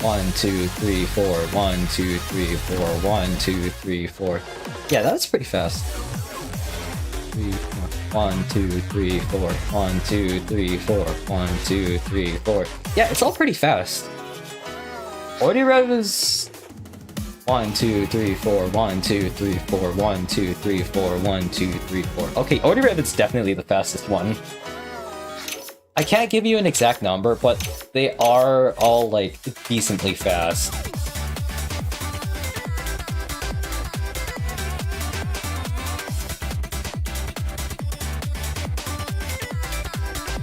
1, 2, 3, 4. 1, 2, 3, 4. 1, 2, 3, 4. Yeah, that's pretty fast. 1, 2, 3, 4. 1, 2, 3, 4. 1, 2, 3, 4. Yeah, it's all pretty fast. Ordirev is 1, 2, 3, 4. 1, 2, 3, 4. 1, 2, 3, 4. 1, 2, 3, 4. Okay, Ordirev is definitely the fastest one. I can't give you an exact number, but they are all, like, decently fast.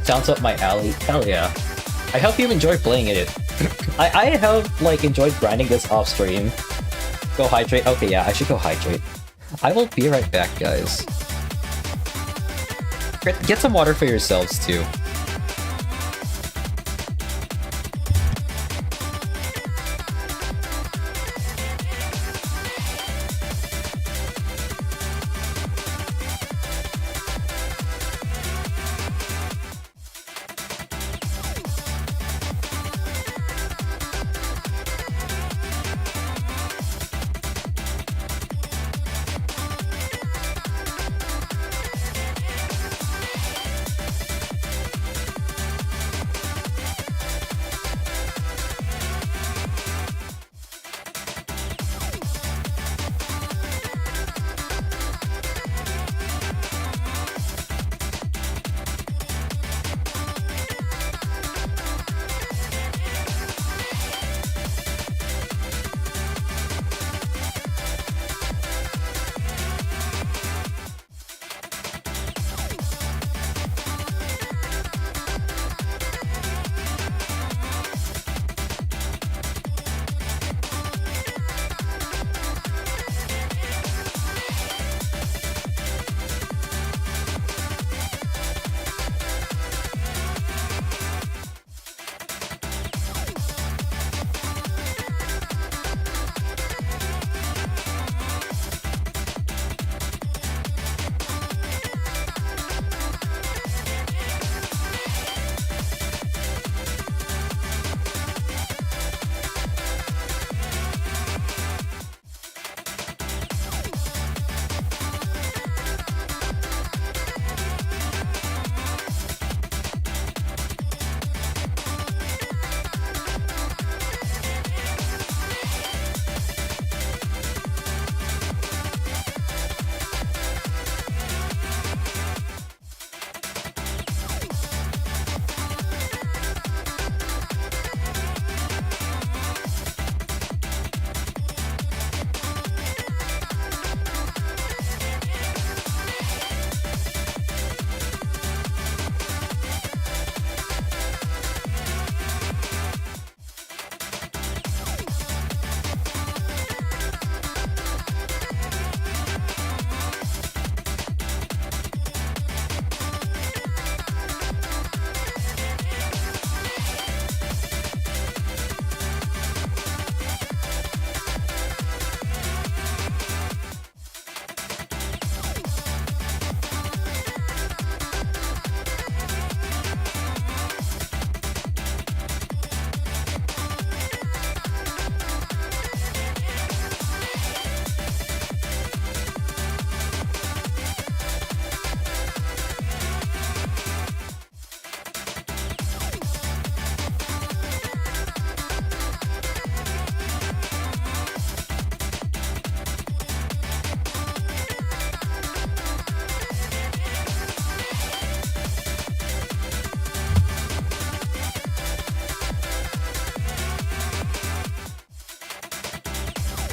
Sounds up my alley. Hell yeah. I hope you enjoy playing it. I have, like, enjoyed grinding this off stream. Go hydrate. Okay, yeah, I should go hydrate. I will be right back, guys. Get some water for yourselves, too.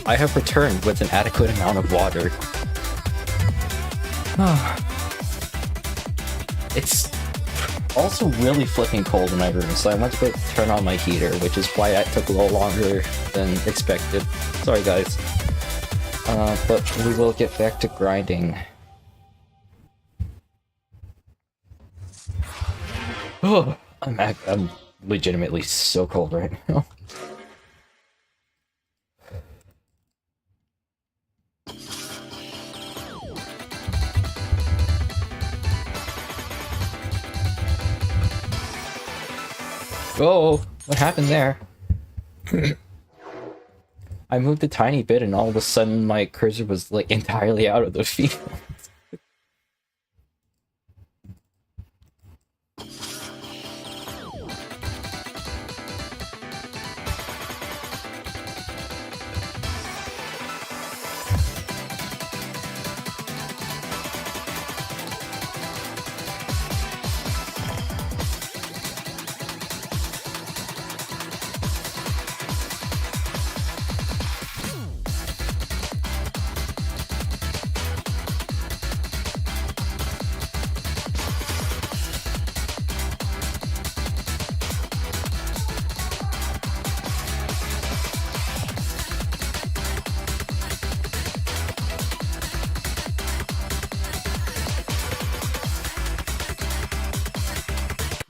I have returned with an adequate amount of water. It's also really flipping cold in my room, so I went to go turn on my heater, which is why it took a little longer than expected. Sorry guys. But we will get back to grinding. Oh, I'm legitimately so cold right now. Oh, what happened there? I moved a tiny bit and all of a sudden my cursor was like entirely out of the field.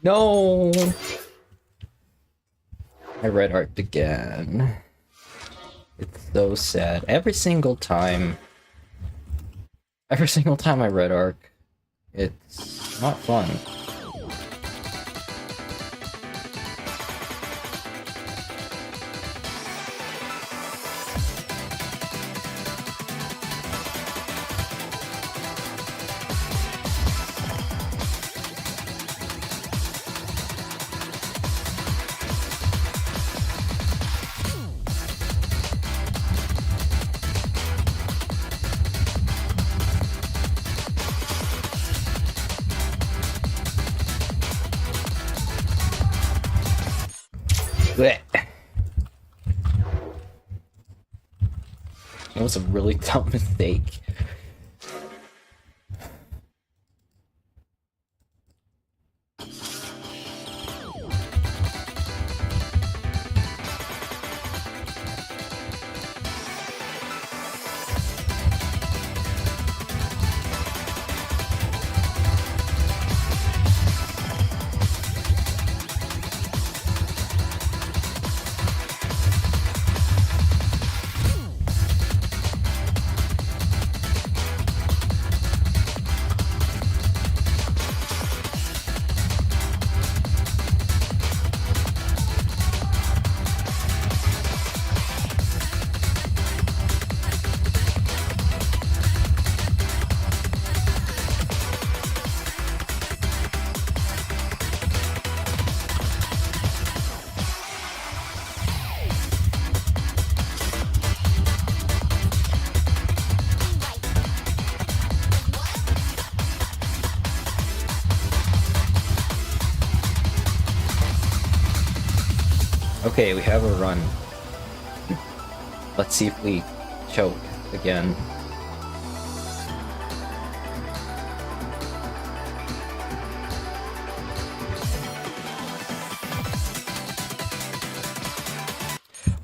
No! I red arced again. It's so sad. Every single time I red arc, it's not fun. Blech. It was a really dumb mistake. Okay, we have a run. Let's see if we choke again.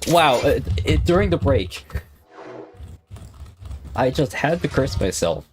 Wow, during the break, I just had to curse myself.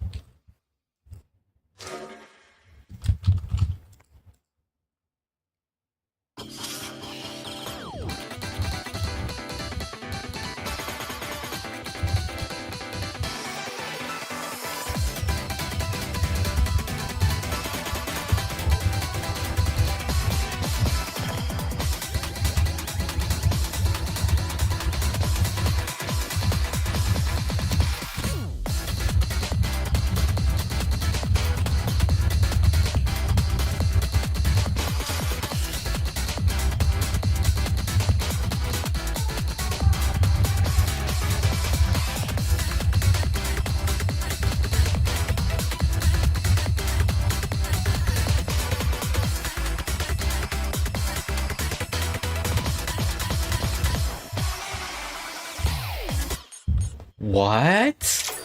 What?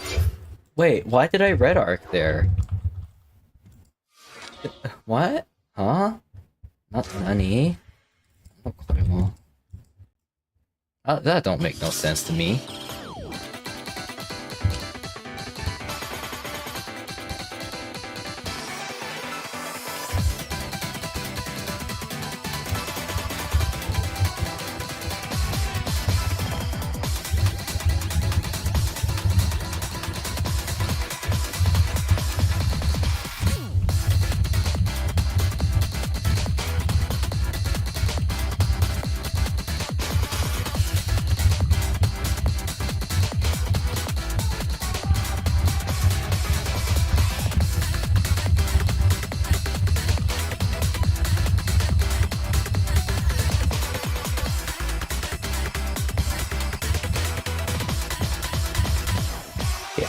Wait, why did I red arc there? What? Huh? Not Nani? Not quite well. That don't make no sense to me.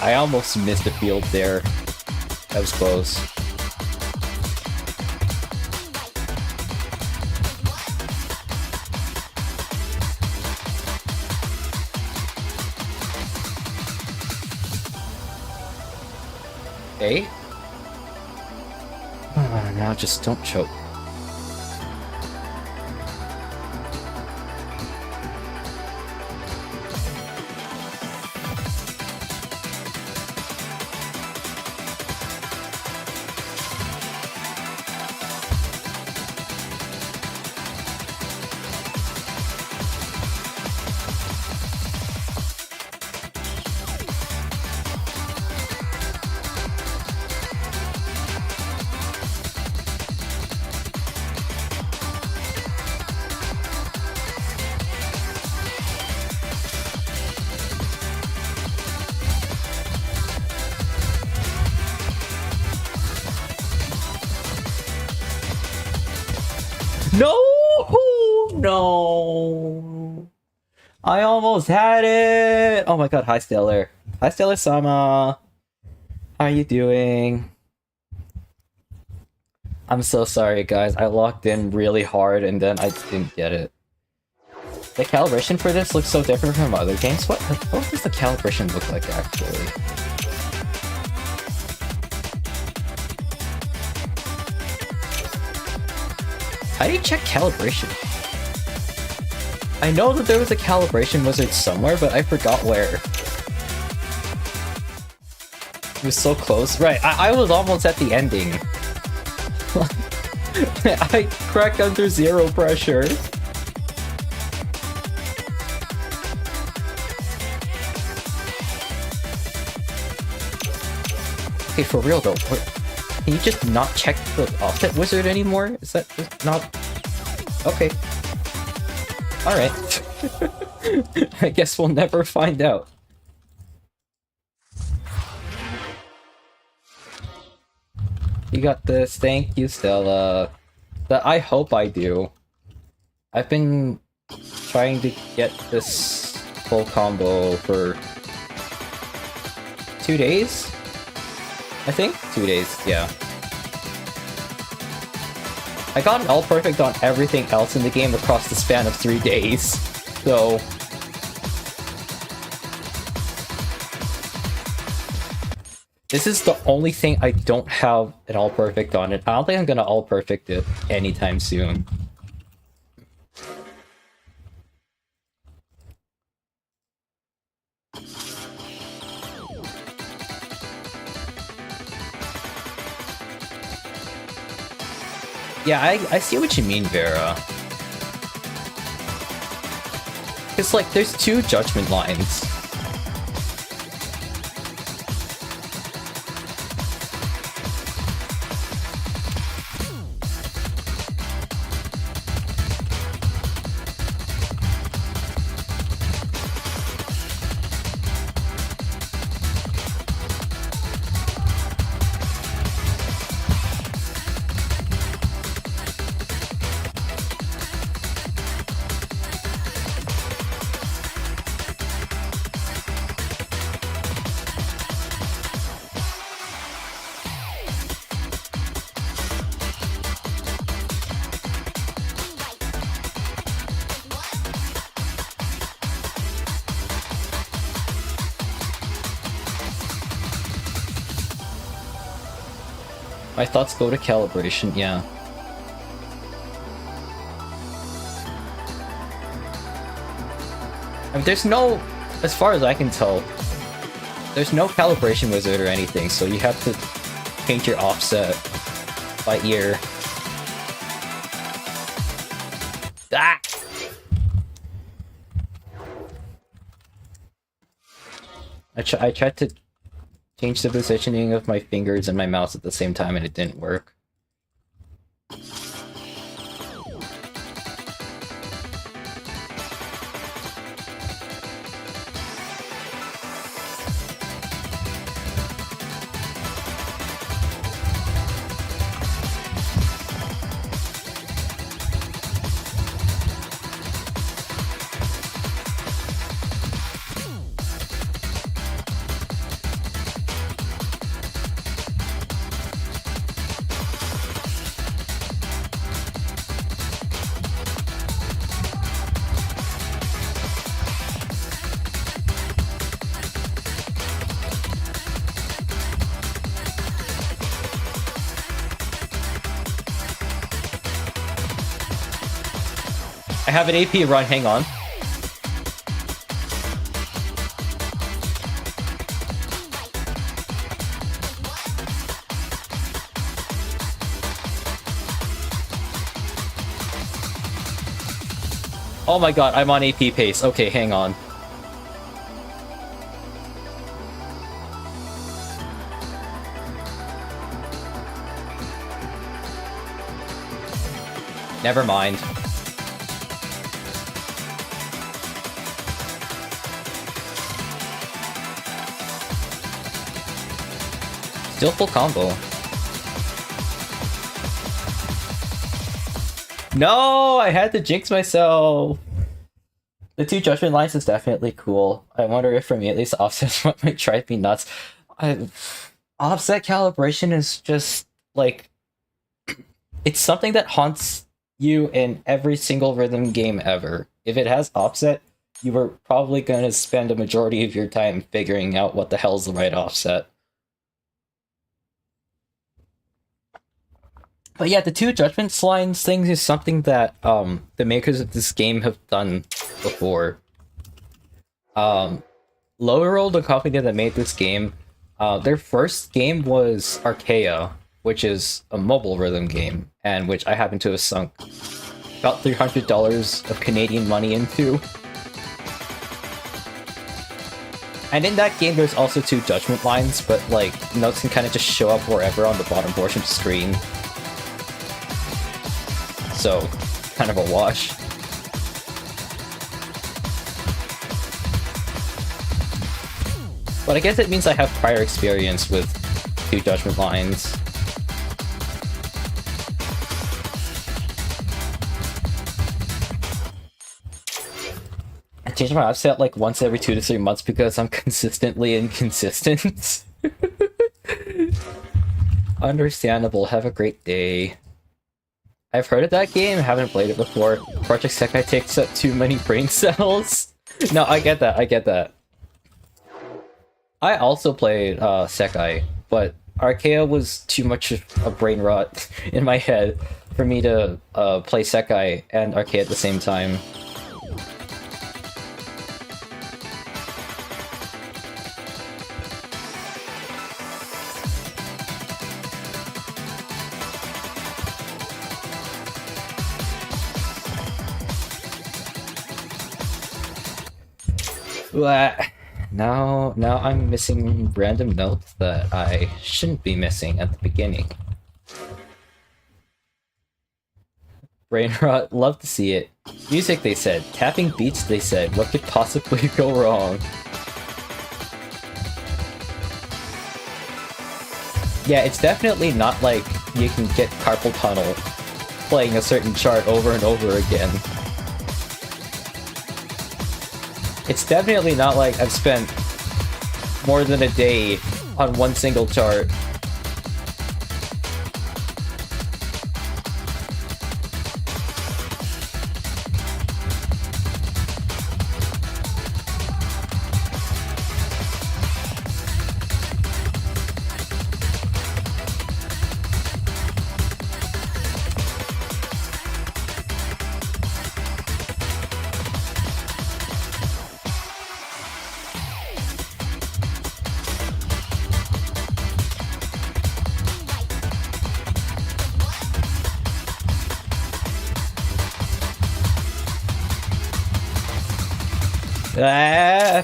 I almost missed the field there. That was close. Okay. Now just don't choke. No! No! I almost had it! Oh my god, hi Stellar. Hi Stellar-sama! How are you doing? I'm so sorry guys, I locked in really hard and then I didn't get it. The calibration for this looks so different from other games. What does the calibration look like actually? How do you check calibration? I know that there was a calibration wizard somewhere, but I forgot where. It was so close. Right, I was almost at the ending. I cracked under zero pressure. Okay, for real though. Can you just not check the offset wizard anymore? Is that just not... Okay. Alright. I guess we'll never find out. You got this. Thank you, Stella. I hope I do. I've been trying to get this full combo for 2 days? I think? 2 days, yeah. I got an all perfect on everything else in the game across the span of 3 days, so... This is the only thing I don't have an all perfect on it. I don't think I'm gonna all perfect it anytime soon. Yeah, I see what you mean, Vera. It's like, there's 2 judgment lines. My thoughts go to calibration, yeah. I mean, there's no, as far as I can tell, there's no calibration wizard or anything, so you have to change your offset by ear. Ah! I tried to change the positioning of my fingers and my mouse at the same time and it didn't work. I have an AP run, hang on. Oh my god, I'm on AP pace. Okay, hang on. Never mind. Still full combo. No, I had to jinx myself. The 2 judgment lines is definitely cool. I wonder if for me at least offsets what might drive me nuts. Offset calibration is just like it's something that haunts you in every single rhythm game ever. If it has offset, you are probably going to spend a majority of your time figuring out what the hell's the right offset. But yeah, the 2 judgment lines things is something that the makers of this game have done before. Lower Roll, the company that made this game, their first game was Archaea, which is a mobile rhythm game, and which I happen to have sunk about $300 of Canadian money into. And in that game, there's also 2 judgment lines, but like notes can kind of just show up wherever on the bottom portion of the screen. So, kind of a wash. But I guess it means I have prior experience with 2 judgment lines. I change my offset like once every 2 to 3 months because I'm consistently inconsistent. Understandable. Have a great day. I've heard of that game, haven't played it before. Project Sekai takes up too many brain cells. No, I get that, I get that. I also played Sekai, but Archaea was too much of a brain rot in my head for me to play Sekai and Archaea at the same time. Now I'm missing random notes that I shouldn't be missing at the beginning. Brain rot, love to see it. Music, they said. Tapping beats, they said. What could possibly go wrong? Yeah, it's definitely not like you can get carpal tunnel playing a certain chart over and over again. It's definitely not like I've spent more than a day on one single chart.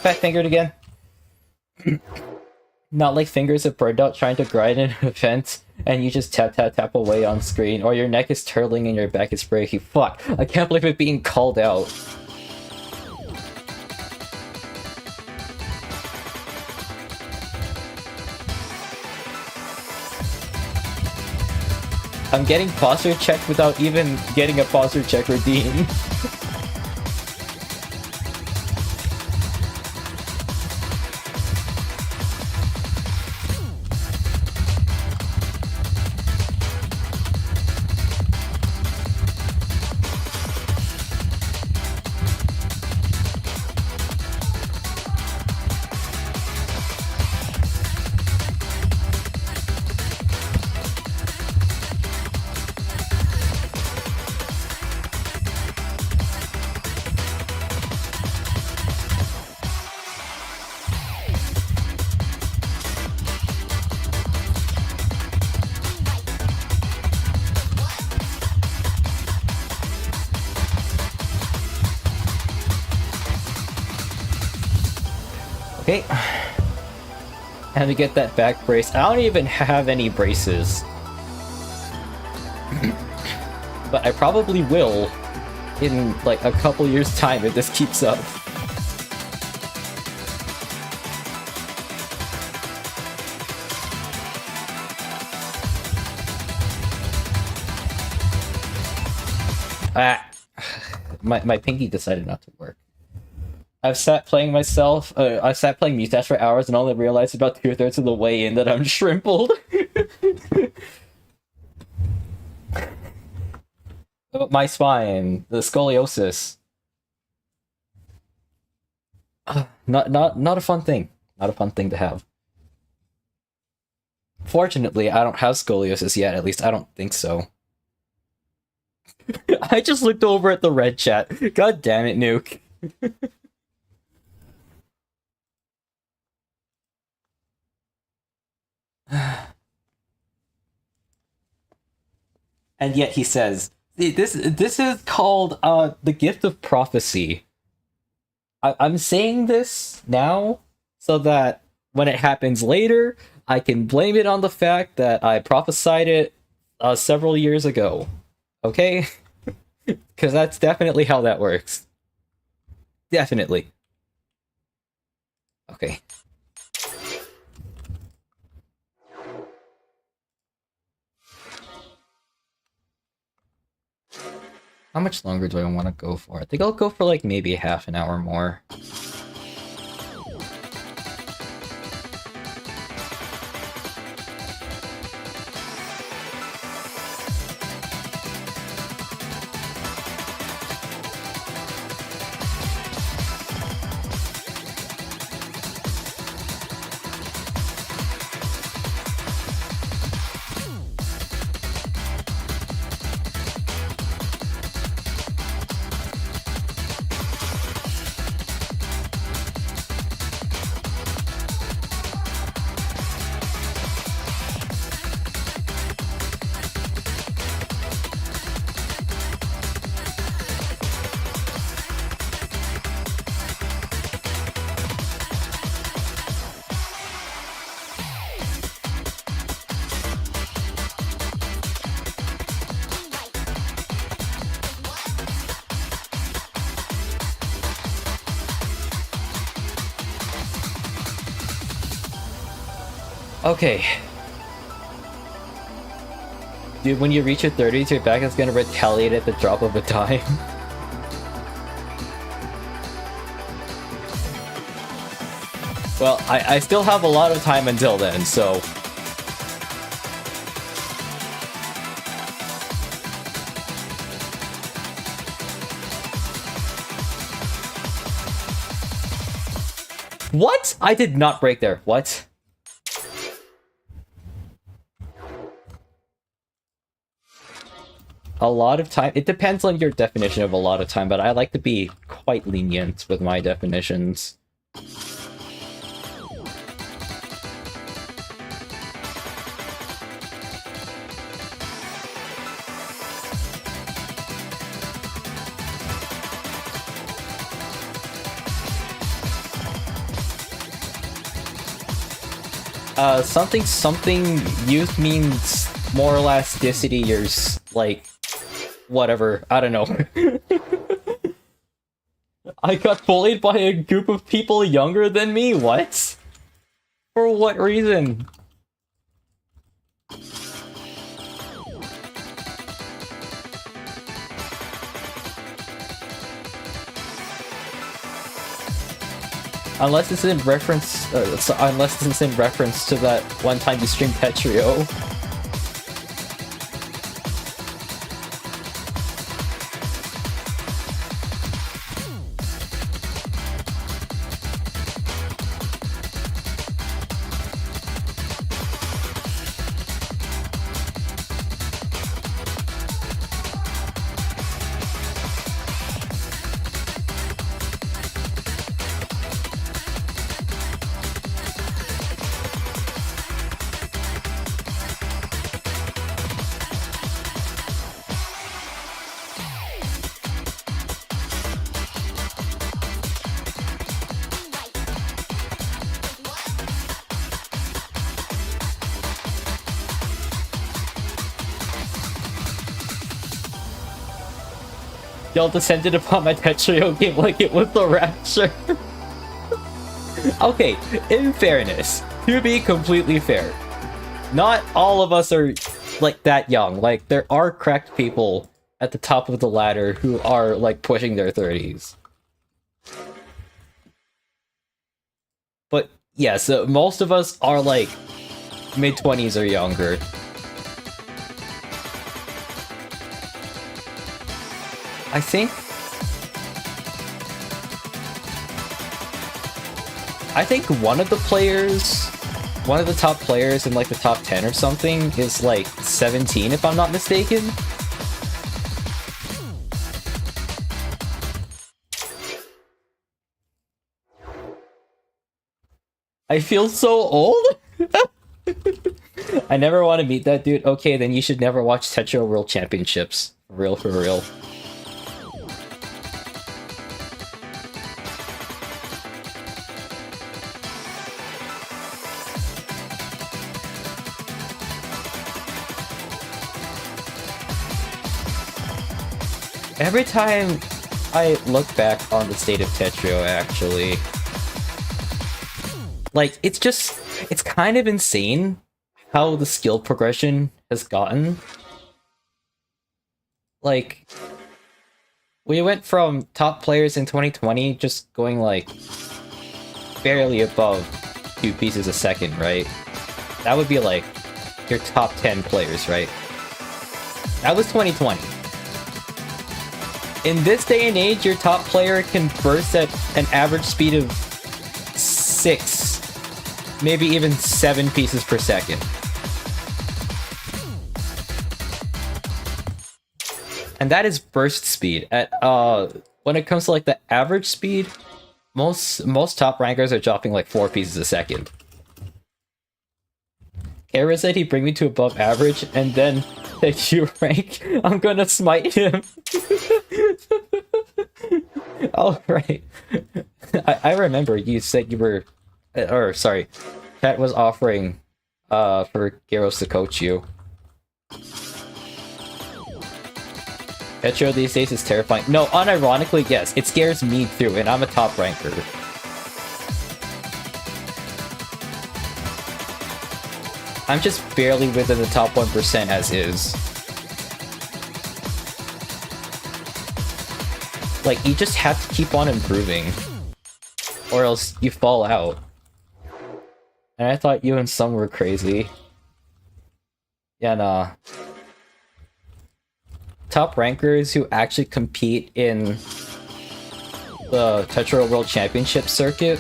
Fat fingered again. Not like fingers have burned out trying to grind an event and you just tap tap tap away on screen, or your neck is turtling and your back is breaking. Fuck, I can't believe it being called out. I'm getting posture checked without even getting a posture check redeemed. Okay. And to get that back brace. I don't even have any braces. But I probably will in like a couple years' time if this keeps up. My pinky decided not to work. I've sat playing myself. I've sat playing Mustache for hours and only realized about 2/3 of the way in that I'm shrimpled. My spine, the scoliosis. Not a fun thing. Not a fun thing to have. Fortunately, I don't have scoliosis yet. At least I don't think so. I just looked over at the red chat. God damn it, Nuke. And yet he says, this is called the gift of prophecy. I'm saying this now so that when it happens later, I can blame it on the fact that I prophesied it several years ago. Okay? Because that's definitely how that works. Definitely. Okay. How much longer do I want to go for? I think I'll go for like maybe half an hour more. Okay. Dude, when you reach your 30s, your back is gonna retaliate at the drop of a dime. Well, I still have a lot of time until then, so... What? I did not break there. What? A lot of time? It depends on your definition of a lot of time, but I like to be quite lenient with my definitions. Something youth means more elasticity, yours, like, whatever, I don't know. I got bullied by a group of people younger than me? What? For what reason? Unless it's in reference, unless it's in reference to that one time you streamed Petrio. Y'all descended upon my Tetrio game like it was the Rapture. Okay, in fairness, to be completely fair, not all of us are like that young. Like, there are cracked people at the top of the ladder who are like pushing their 30s. But yeah, so most of us are like mid-20s or younger. I think one of the top players in like the top 10 or something is like 17 if I'm not mistaken. I feel so old. I never want to meet that dude. Okay, then you should never watch Tetrio World Championships. For real. Every time I look back on the state of Tetrio, actually, like, it's kind of insane how the skill progression has gotten. Like, we went from top players in 2020 just going, like, barely above 2 pieces a second, right? That would be, like, your top 10 players, right? That was 2020. In this day and age, your top player can burst at an average speed of 6, maybe even 7 pieces per second. And that is burst speed. At when it comes to like the average speed, most top rankers are dropping like 4 pieces a second. Kara said he'd bring me to above average, and then that you rank, I'm gonna smite him. Oh, right. I remember you said you were, or sorry, Kat was offering for Gyros to coach you. Tetrio these days is terrifying. No, unironically, yes, it scares me too, and I'm a top ranker. I'm just barely within the top 1% as is. Like, you just have to keep on improving, or else you fall out. And I thought you and Sung were crazy. Yeah, nah. Top rankers who actually compete in the Tetrio World Championship circuit,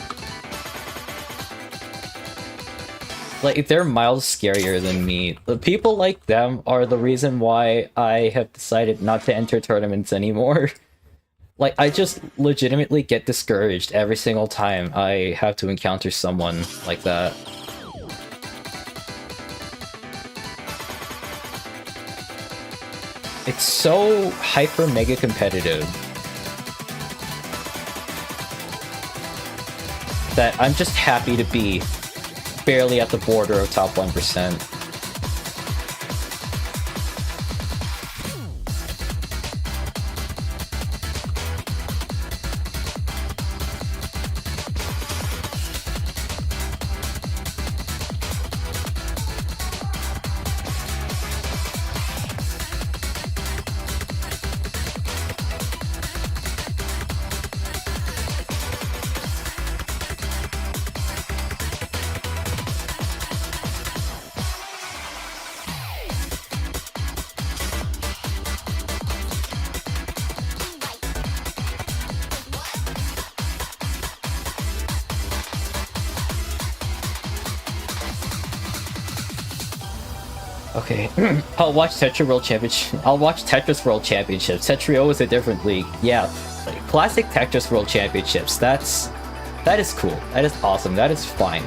like, they're miles scarier than me. The people like them are the reason why I have decided not to enter tournaments anymore. Like, I just legitimately get discouraged every single time I have to encounter someone like that. It's so hyper mega competitive that I'm just happy to be barely at the border of top 1%. Okay, I'll watch Tetris World Championship. I'll watch Tetris World Championships. Tetrio is a different league. Yeah, like, classic Tetris World Championships. That is cool. That is awesome. That is fine.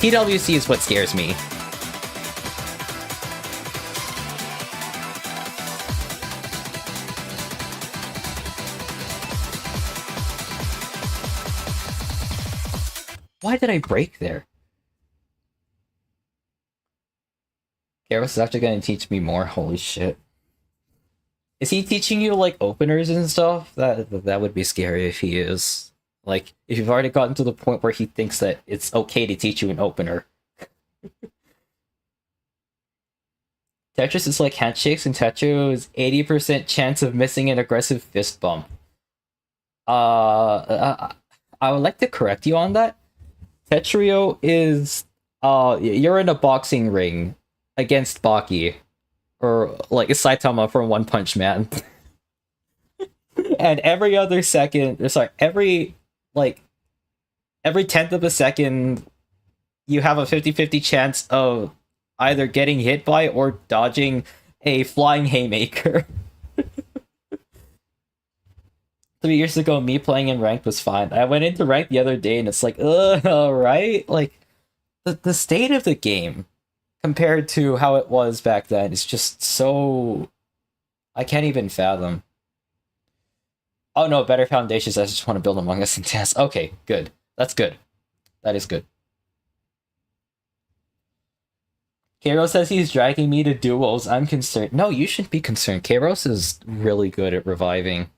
TWC is what scares me. Why did I break there? Garrus is actually going to teach me more. Holy shit. Is he teaching you like openers and stuff? That would be scary if he is. Like, if you've already gotten to the point where he thinks that it's okay to teach you an opener. Tetris is like handshakes, and Tetris is 80% chance of missing an aggressive fist bump. I would like to correct you on that. Tetrio is you're in a boxing ring against Baki, or like Saitama from One Punch Man. And every other second, sorry, every tenth of a second, you have a 50-50 chance of either getting hit by or dodging a flying haymaker. 3 years ago, me playing in ranked was fine. I went into ranked the other day and it's like, alright? Like, the state of the game compared to how it was back then is just so... I can't even fathom. Oh no, better foundations. I just want to build Among Us and Dance. Okay, good. That's good. That is good. Kairos says he's dragging me to duos. I'm concerned. No, you shouldn't be concerned. Kairos is really good at reviving.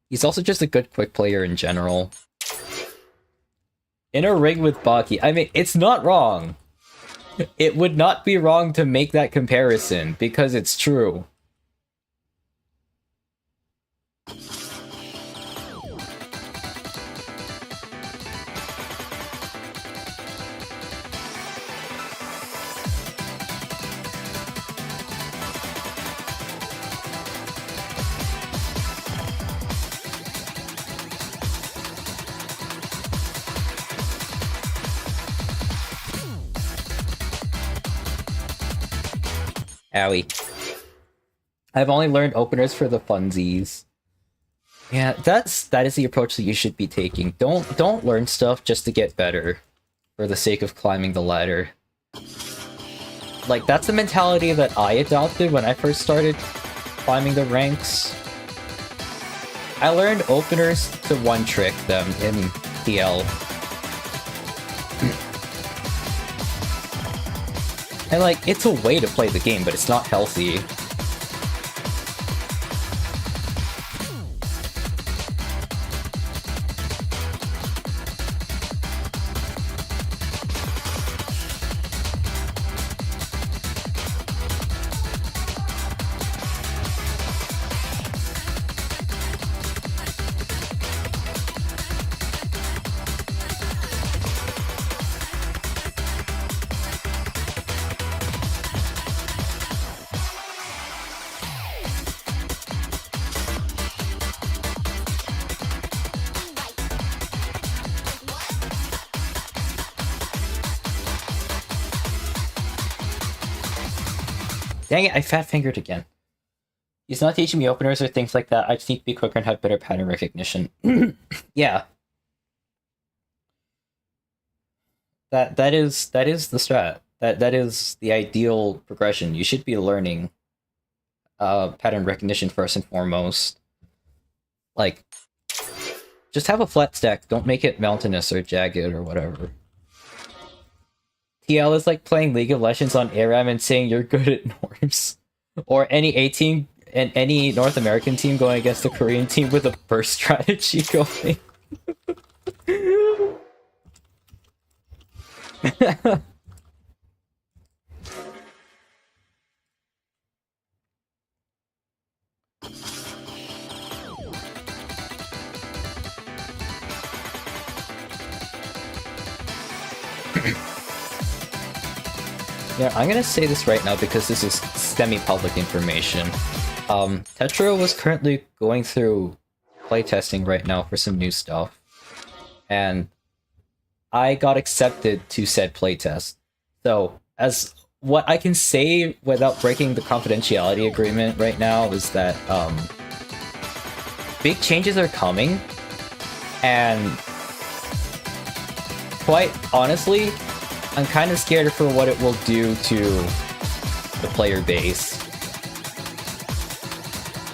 He's also just a good quick player in general. In a ring with Baki. I mean, it's not wrong. It would not be wrong to make that comparison, because it's true. Owie. I've only learned openers for the funsies. Yeah, that is the approach that you should be taking. Don't learn stuff just to get better for the sake of climbing the ladder. Like, that's the mentality that I adopted when I first started climbing the ranks. I learned openers to one-trick them in TL. And like, it's a way to play the game, but it's not healthy. Dang it, I fat-fingered again. He's not teaching me openers or things like that. I just need to be quicker and have better pattern recognition. Yeah. That is the strat. That is the ideal progression. You should be learning pattern recognition first and foremost. Like, just have a flat stack. Don't make it mountainous or jagged or whatever. TL is like playing League of Legends on ARAM and saying you're good at norms. Or any A team and any North American team going against a Korean team with a burst strategy going. Yeah, I'm gonna say this right now because this is semi-public information. Tetra was currently going through playtesting right now for some new stuff. And I got accepted to said playtest. So, as what I can say without breaking the confidentiality agreement right now is that big changes are coming, and quite honestly, I'm kind of scared for what it will do to the player base.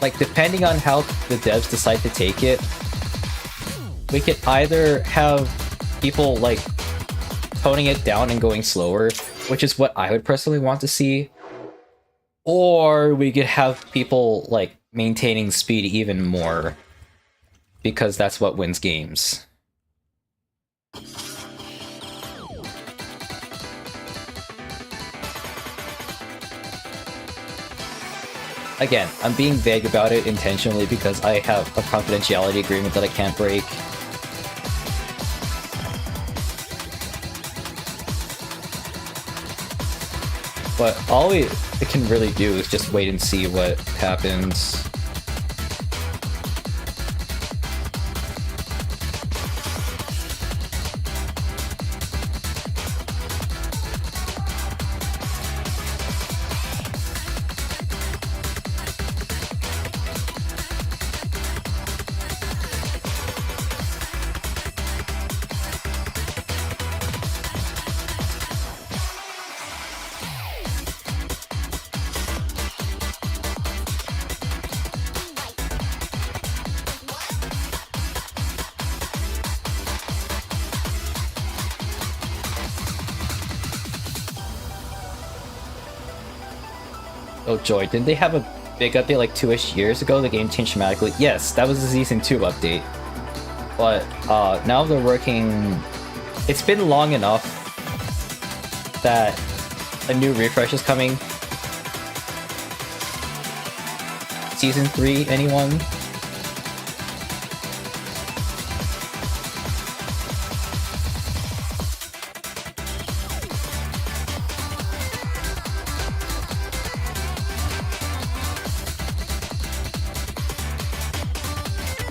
Like, depending on how the devs decide to take it, we could either have people, like, toning it down and going slower, which is what I would personally want to see, Or we could have people, like, maintaining speed even more. Because that's what wins games. Again, I'm being vague about it intentionally because I have a confidentiality agreement that I can't break. But all it can really do is just wait and see what happens. Oh joy, didn't they have a big update like 2-ish years ago? The game changed dramatically. Yes, that was the Season 2 update. But now they're working... It's been long enough that a new refresh is coming. Season 3, anyone?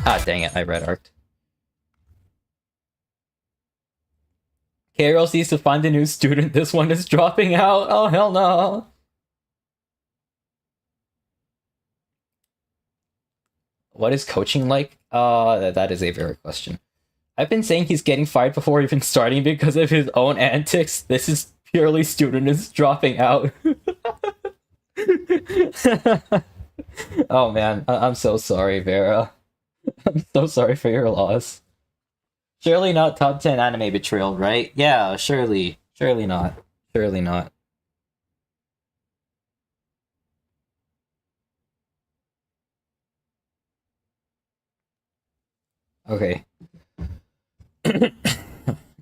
Ah, dang it, I red arced. K-Rolls needs to find a new student. This one is dropping out. Oh, hell no. What is coaching like? That is a very question. I've been saying he's getting fired before even starting because of his own antics. This is purely student is dropping out. Oh man, I'm so sorry, Vera. I'm so sorry for your loss. Surely not top 10 anime betrayal, right? Yeah, surely. Surely not. Surely not. Okay.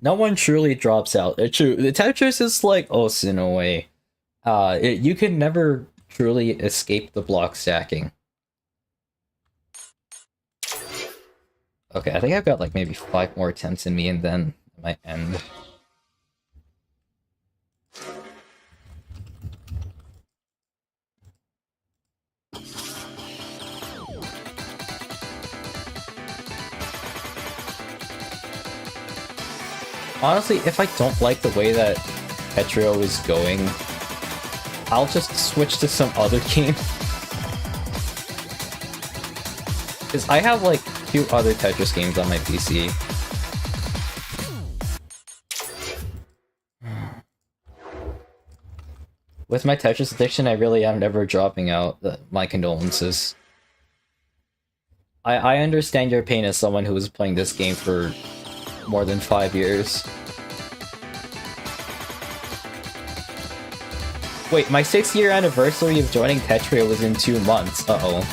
No one truly drops out. True. The Tetris is like Os in a way. You can never truly escape the block stacking. Okay, I think I've got like maybe 5 more attempts in me and then it might end. Honestly, if I don't like the way that Petrio is going, I'll just switch to some other game. Because I have like 2 other Tetris games on my PC. With my Tetris addiction, I really am never dropping out. My condolences. I understand your pain as someone who was playing this game for more than 5 years. Wait, my 6-year anniversary of joining Tetrio was in 2 months. Uh-oh.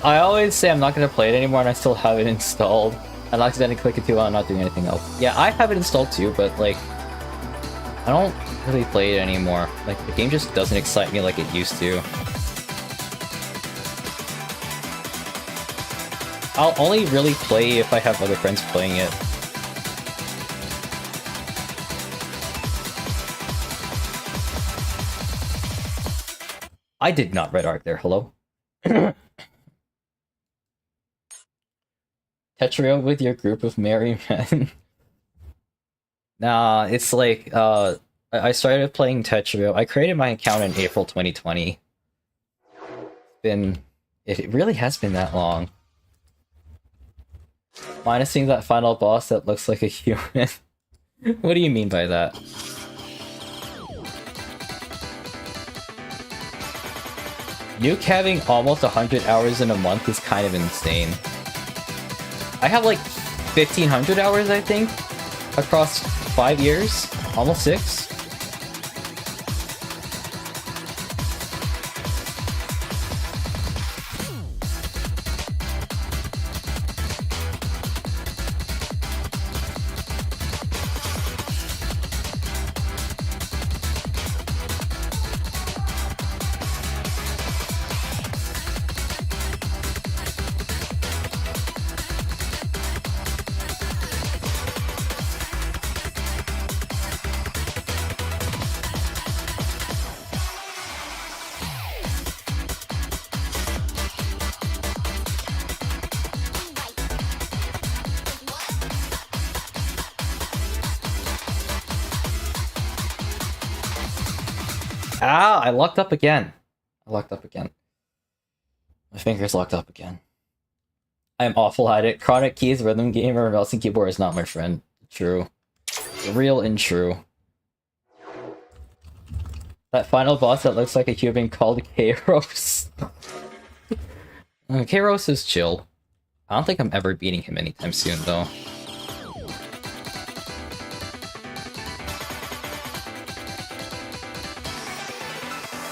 I always say I'm not going to play it anymore and I still have it installed. And I accidentally click it too while I'm not doing anything else. Yeah, I have it installed too, but like... I don't really play it anymore. Like, the game just doesn't excite me like it used to. I'll only really play if I have other friends playing it. I did not red art there, hello? Tetrio with your group of merry men. Nah, it's like, I started playing Tetrio. I created my account in April 2020. It really has been that long. Minusing that final boss that looks like a human. What do you mean by that? Nuke having almost 100 hours in a month is kind of insane. I have like 1,500 hours, I think, across 5 years, almost 6. Ah, I locked up again. My finger's locked up again. I'm awful at it. Chronic keys, rhythm gamer, mouse and keyboard is not my friend. True. Real and true. That final boss that looks like a human called Kairos. Kairos is chill. I don't think I'm ever beating him anytime soon, though.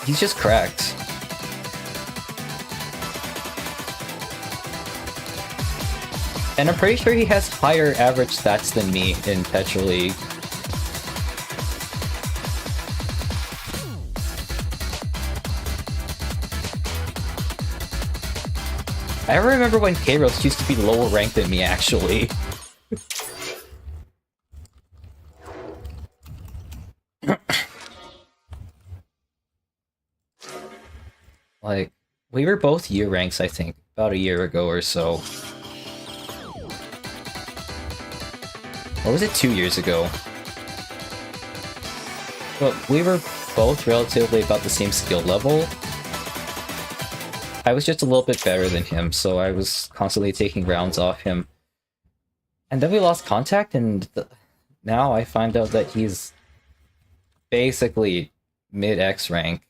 He's just cracked. And I'm pretty sure he has higher average stats than me in Petra League. I remember when Kairos used to be lower ranked than me, actually. Like, we were both year ranks, I think, about a year ago or so. Or was it 2 years ago? But we were both relatively about the same skill level. I was just a little bit better than him, so I was constantly taking rounds off him. And then we lost contact, and now I find out that he's basically mid-X rank.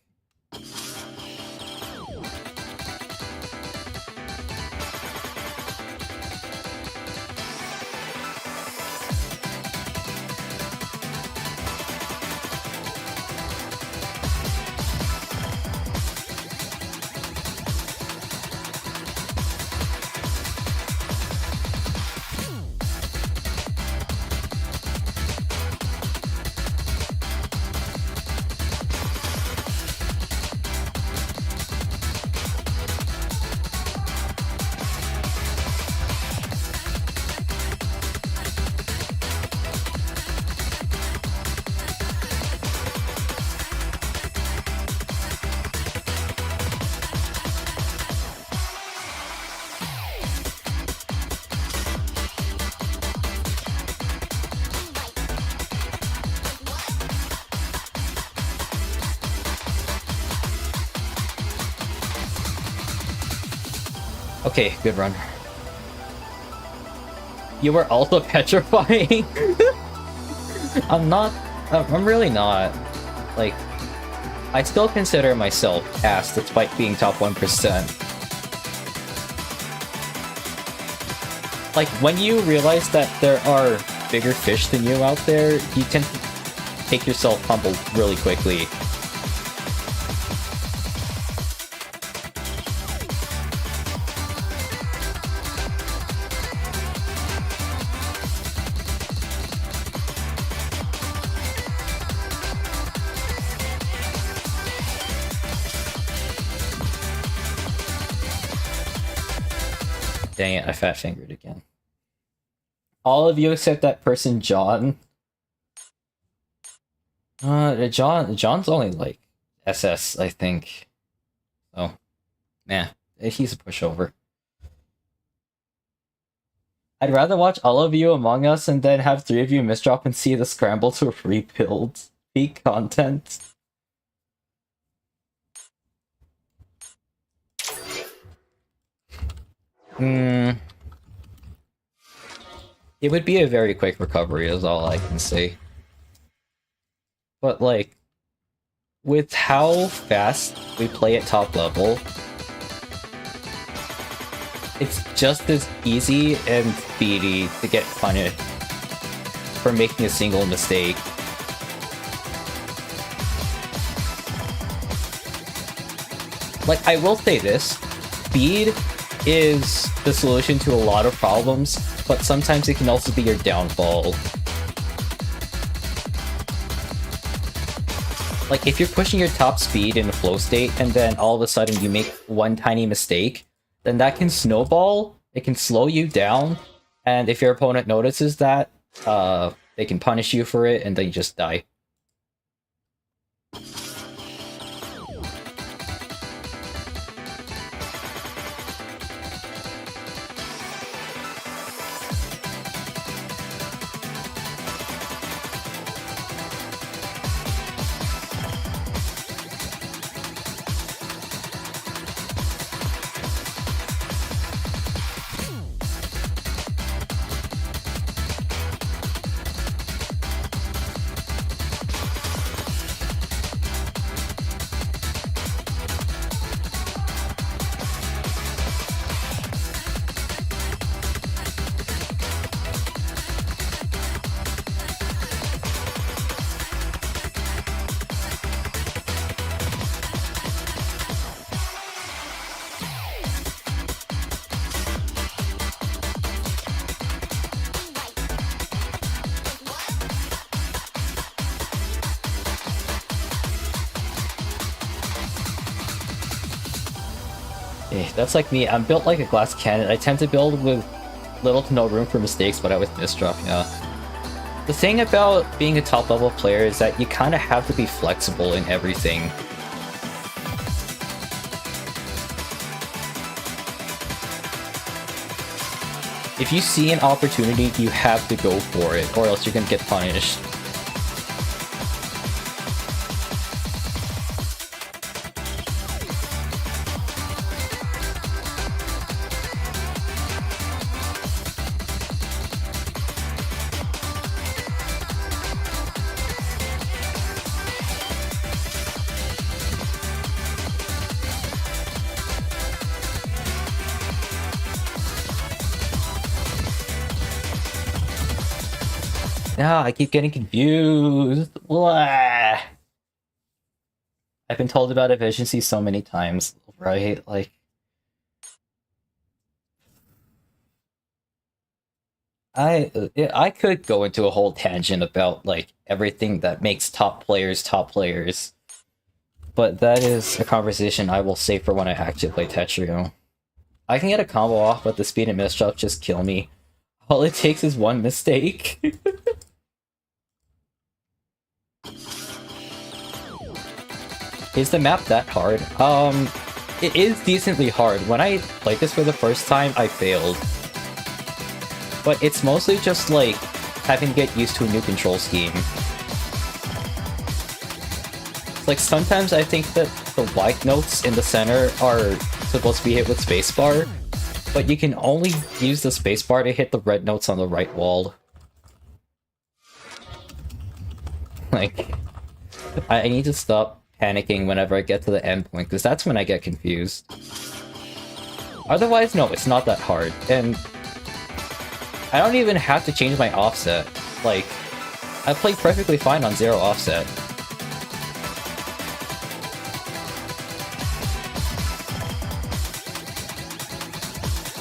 Okay, good run. You were also petrifying? I'm really not. Like, I still consider myself ass despite being top 1%. Like, when you realize that there are bigger fish than you out there, you tend to take yourself humble really quickly. Dang it, I fat fingered again. All of you except that person, John. John's only like SS, I think. Oh, nah, he's a pushover. I'd rather watch all of you Among Us and then have 3 of you misdrop and see the scramble to rebuild peak content. It would be a very quick recovery is all I can say. But like, with how fast we play at top level, it's just as easy and speedy to get punished for making a single mistake. Like, I will say this, speed is the solution to a lot of problems, but sometimes it can also be your downfall. Like, if you're pushing your top speed in a flow state, and then all of a sudden you make one tiny mistake, then that can snowball, it can slow you down, and if your opponent notices that, they can punish you for it, and then you just die. That's like me, I'm built like a glass cannon. I tend to build with little to no room for mistakes, but I always misdrop, yeah. The thing about being a top level player is that you kind of have to be flexible in everything. If you see an opportunity, you have to go for it, or else you're gonna get punished. No, I keep getting confused. Blah. I've been told about efficiency so many times, right? Like, I could go into a whole tangent about like everything that makes top players, but that is a conversation I will save for when I actually play Tetrio. I can get a combo off, but the speed and misdrop just kill me. All it takes is one mistake. Is the map that hard? It is decently hard. When I played this for the first time, I failed. But it's mostly just like having to get used to a new control scheme. Like sometimes I think that the white notes in the center are supposed to be hit with spacebar, but you can only use the spacebar to hit the red notes on the right wall. Like, I need to stop panicking whenever I get to the end point, because that's when I get confused. Otherwise, no, it's not that hard, and I don't even have to change my offset. Like, I played perfectly fine on 0 offset.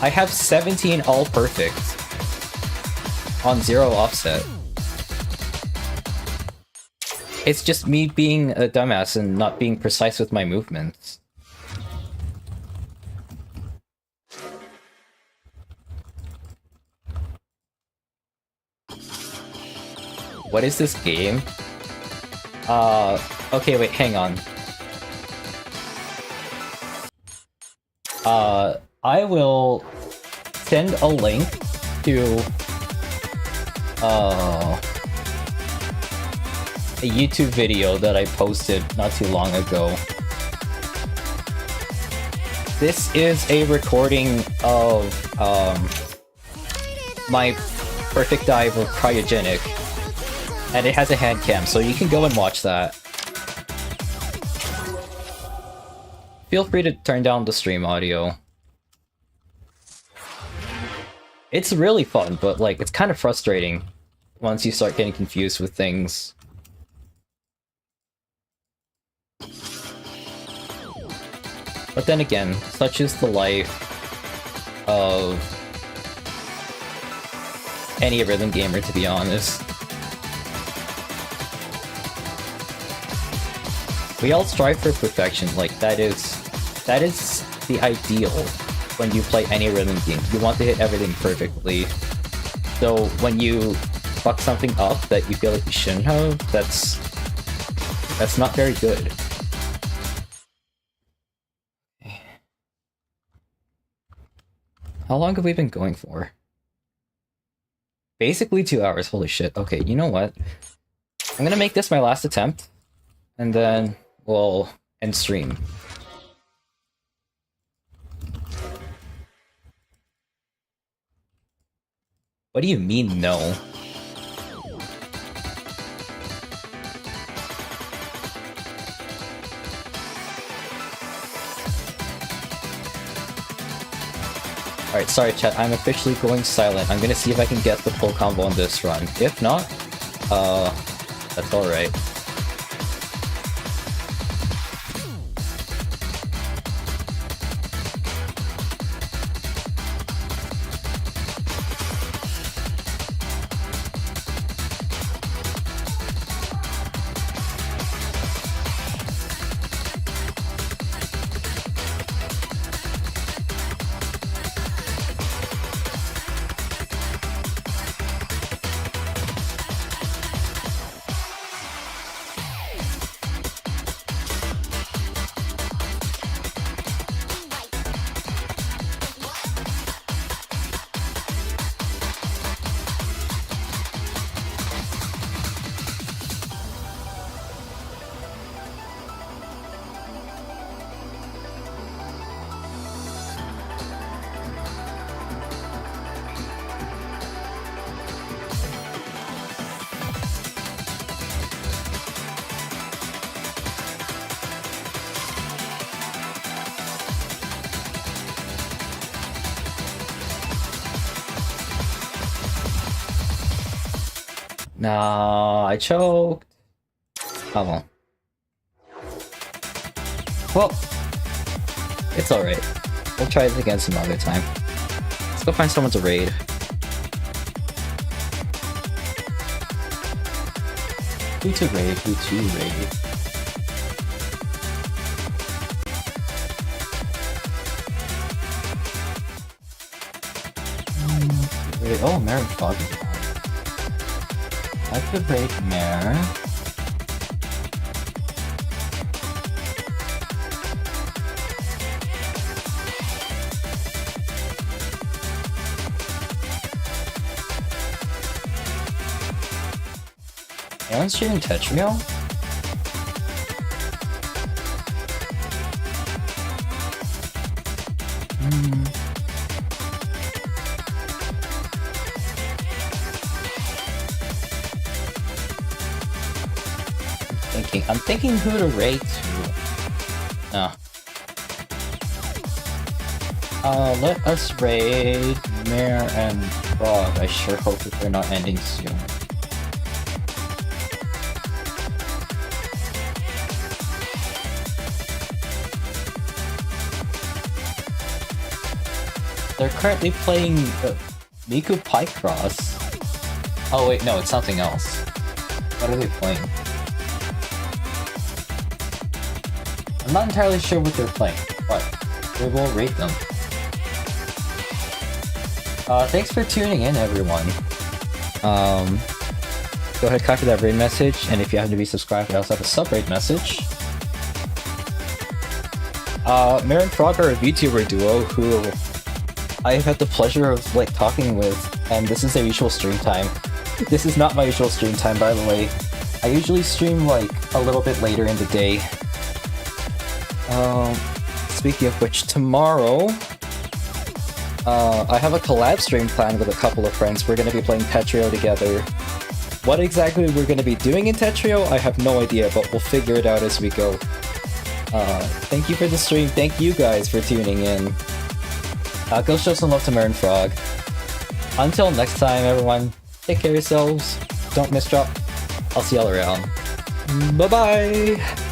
I have 17 all perfect on 0 offset. It's just me being a dumbass and not being precise with my movements. what is this game? Okay, wait, hang on. I will send a link to a YouTube video that I posted not too long ago. This is a recording of my perfect dive of cryogenic, and it has a hand cam, so you can go and watch that. Feel free to turn down the stream audio. It's really fun, but like it's kind of frustrating once you start getting confused with things. But then again, such is the life of any rhythm gamer, to be honest. We all strive for perfection, like that is the ideal when you play any rhythm game. You want to hit everything perfectly. So when you fuck something up that you feel like you shouldn't have, that's not very good. How long have we been going for? Basically 2 hours, holy shit. Okay, you know what? I'm gonna make this my last attempt, and then we'll end stream. What do you mean, no? Alright, sorry chat, I'm officially going silent. I'm gonna see if I can get the full combo on this run. If not, that's alright. Nah, I choked. Oh well. Well, it's alright. We'll try it again some other time. Let's go find someone to raid. Who to raid? Who to raid? Oh, Mare Fog is on. I could raid Mare. Anyone's shooting Tetrio? I'm thinking who to raid to. No. Let us raid Mare and Frog. I sure hope that they're not ending soon. They're currently playing Miku Picross. Oh wait, no, it's something else. What are they playing? I'm not entirely sure what they're playing, but we will rate them. Thanks for tuning in, everyone. go ahead, copy that raid message, and if you happen to be subscribed, I also have a sub-raid message. Mare and Frog are a VTuber duo who I've had the pleasure of like talking with, and this is their usual stream time. This is not my usual stream time, by the way. I usually stream like a little bit later in the day. Speaking of which, tomorrow, I have a collab stream planned with a couple of friends. We're going to be playing Tetrio together. What exactly we're going to be doing in Tetrio, I have no idea, but we'll figure it out as we go. Thank you for the stream. Thank you guys for tuning in. Go show some love to Mare and Frog. Until next time, everyone, take care of yourselves. Don't miss drop. I'll see y'all around. Bye-bye!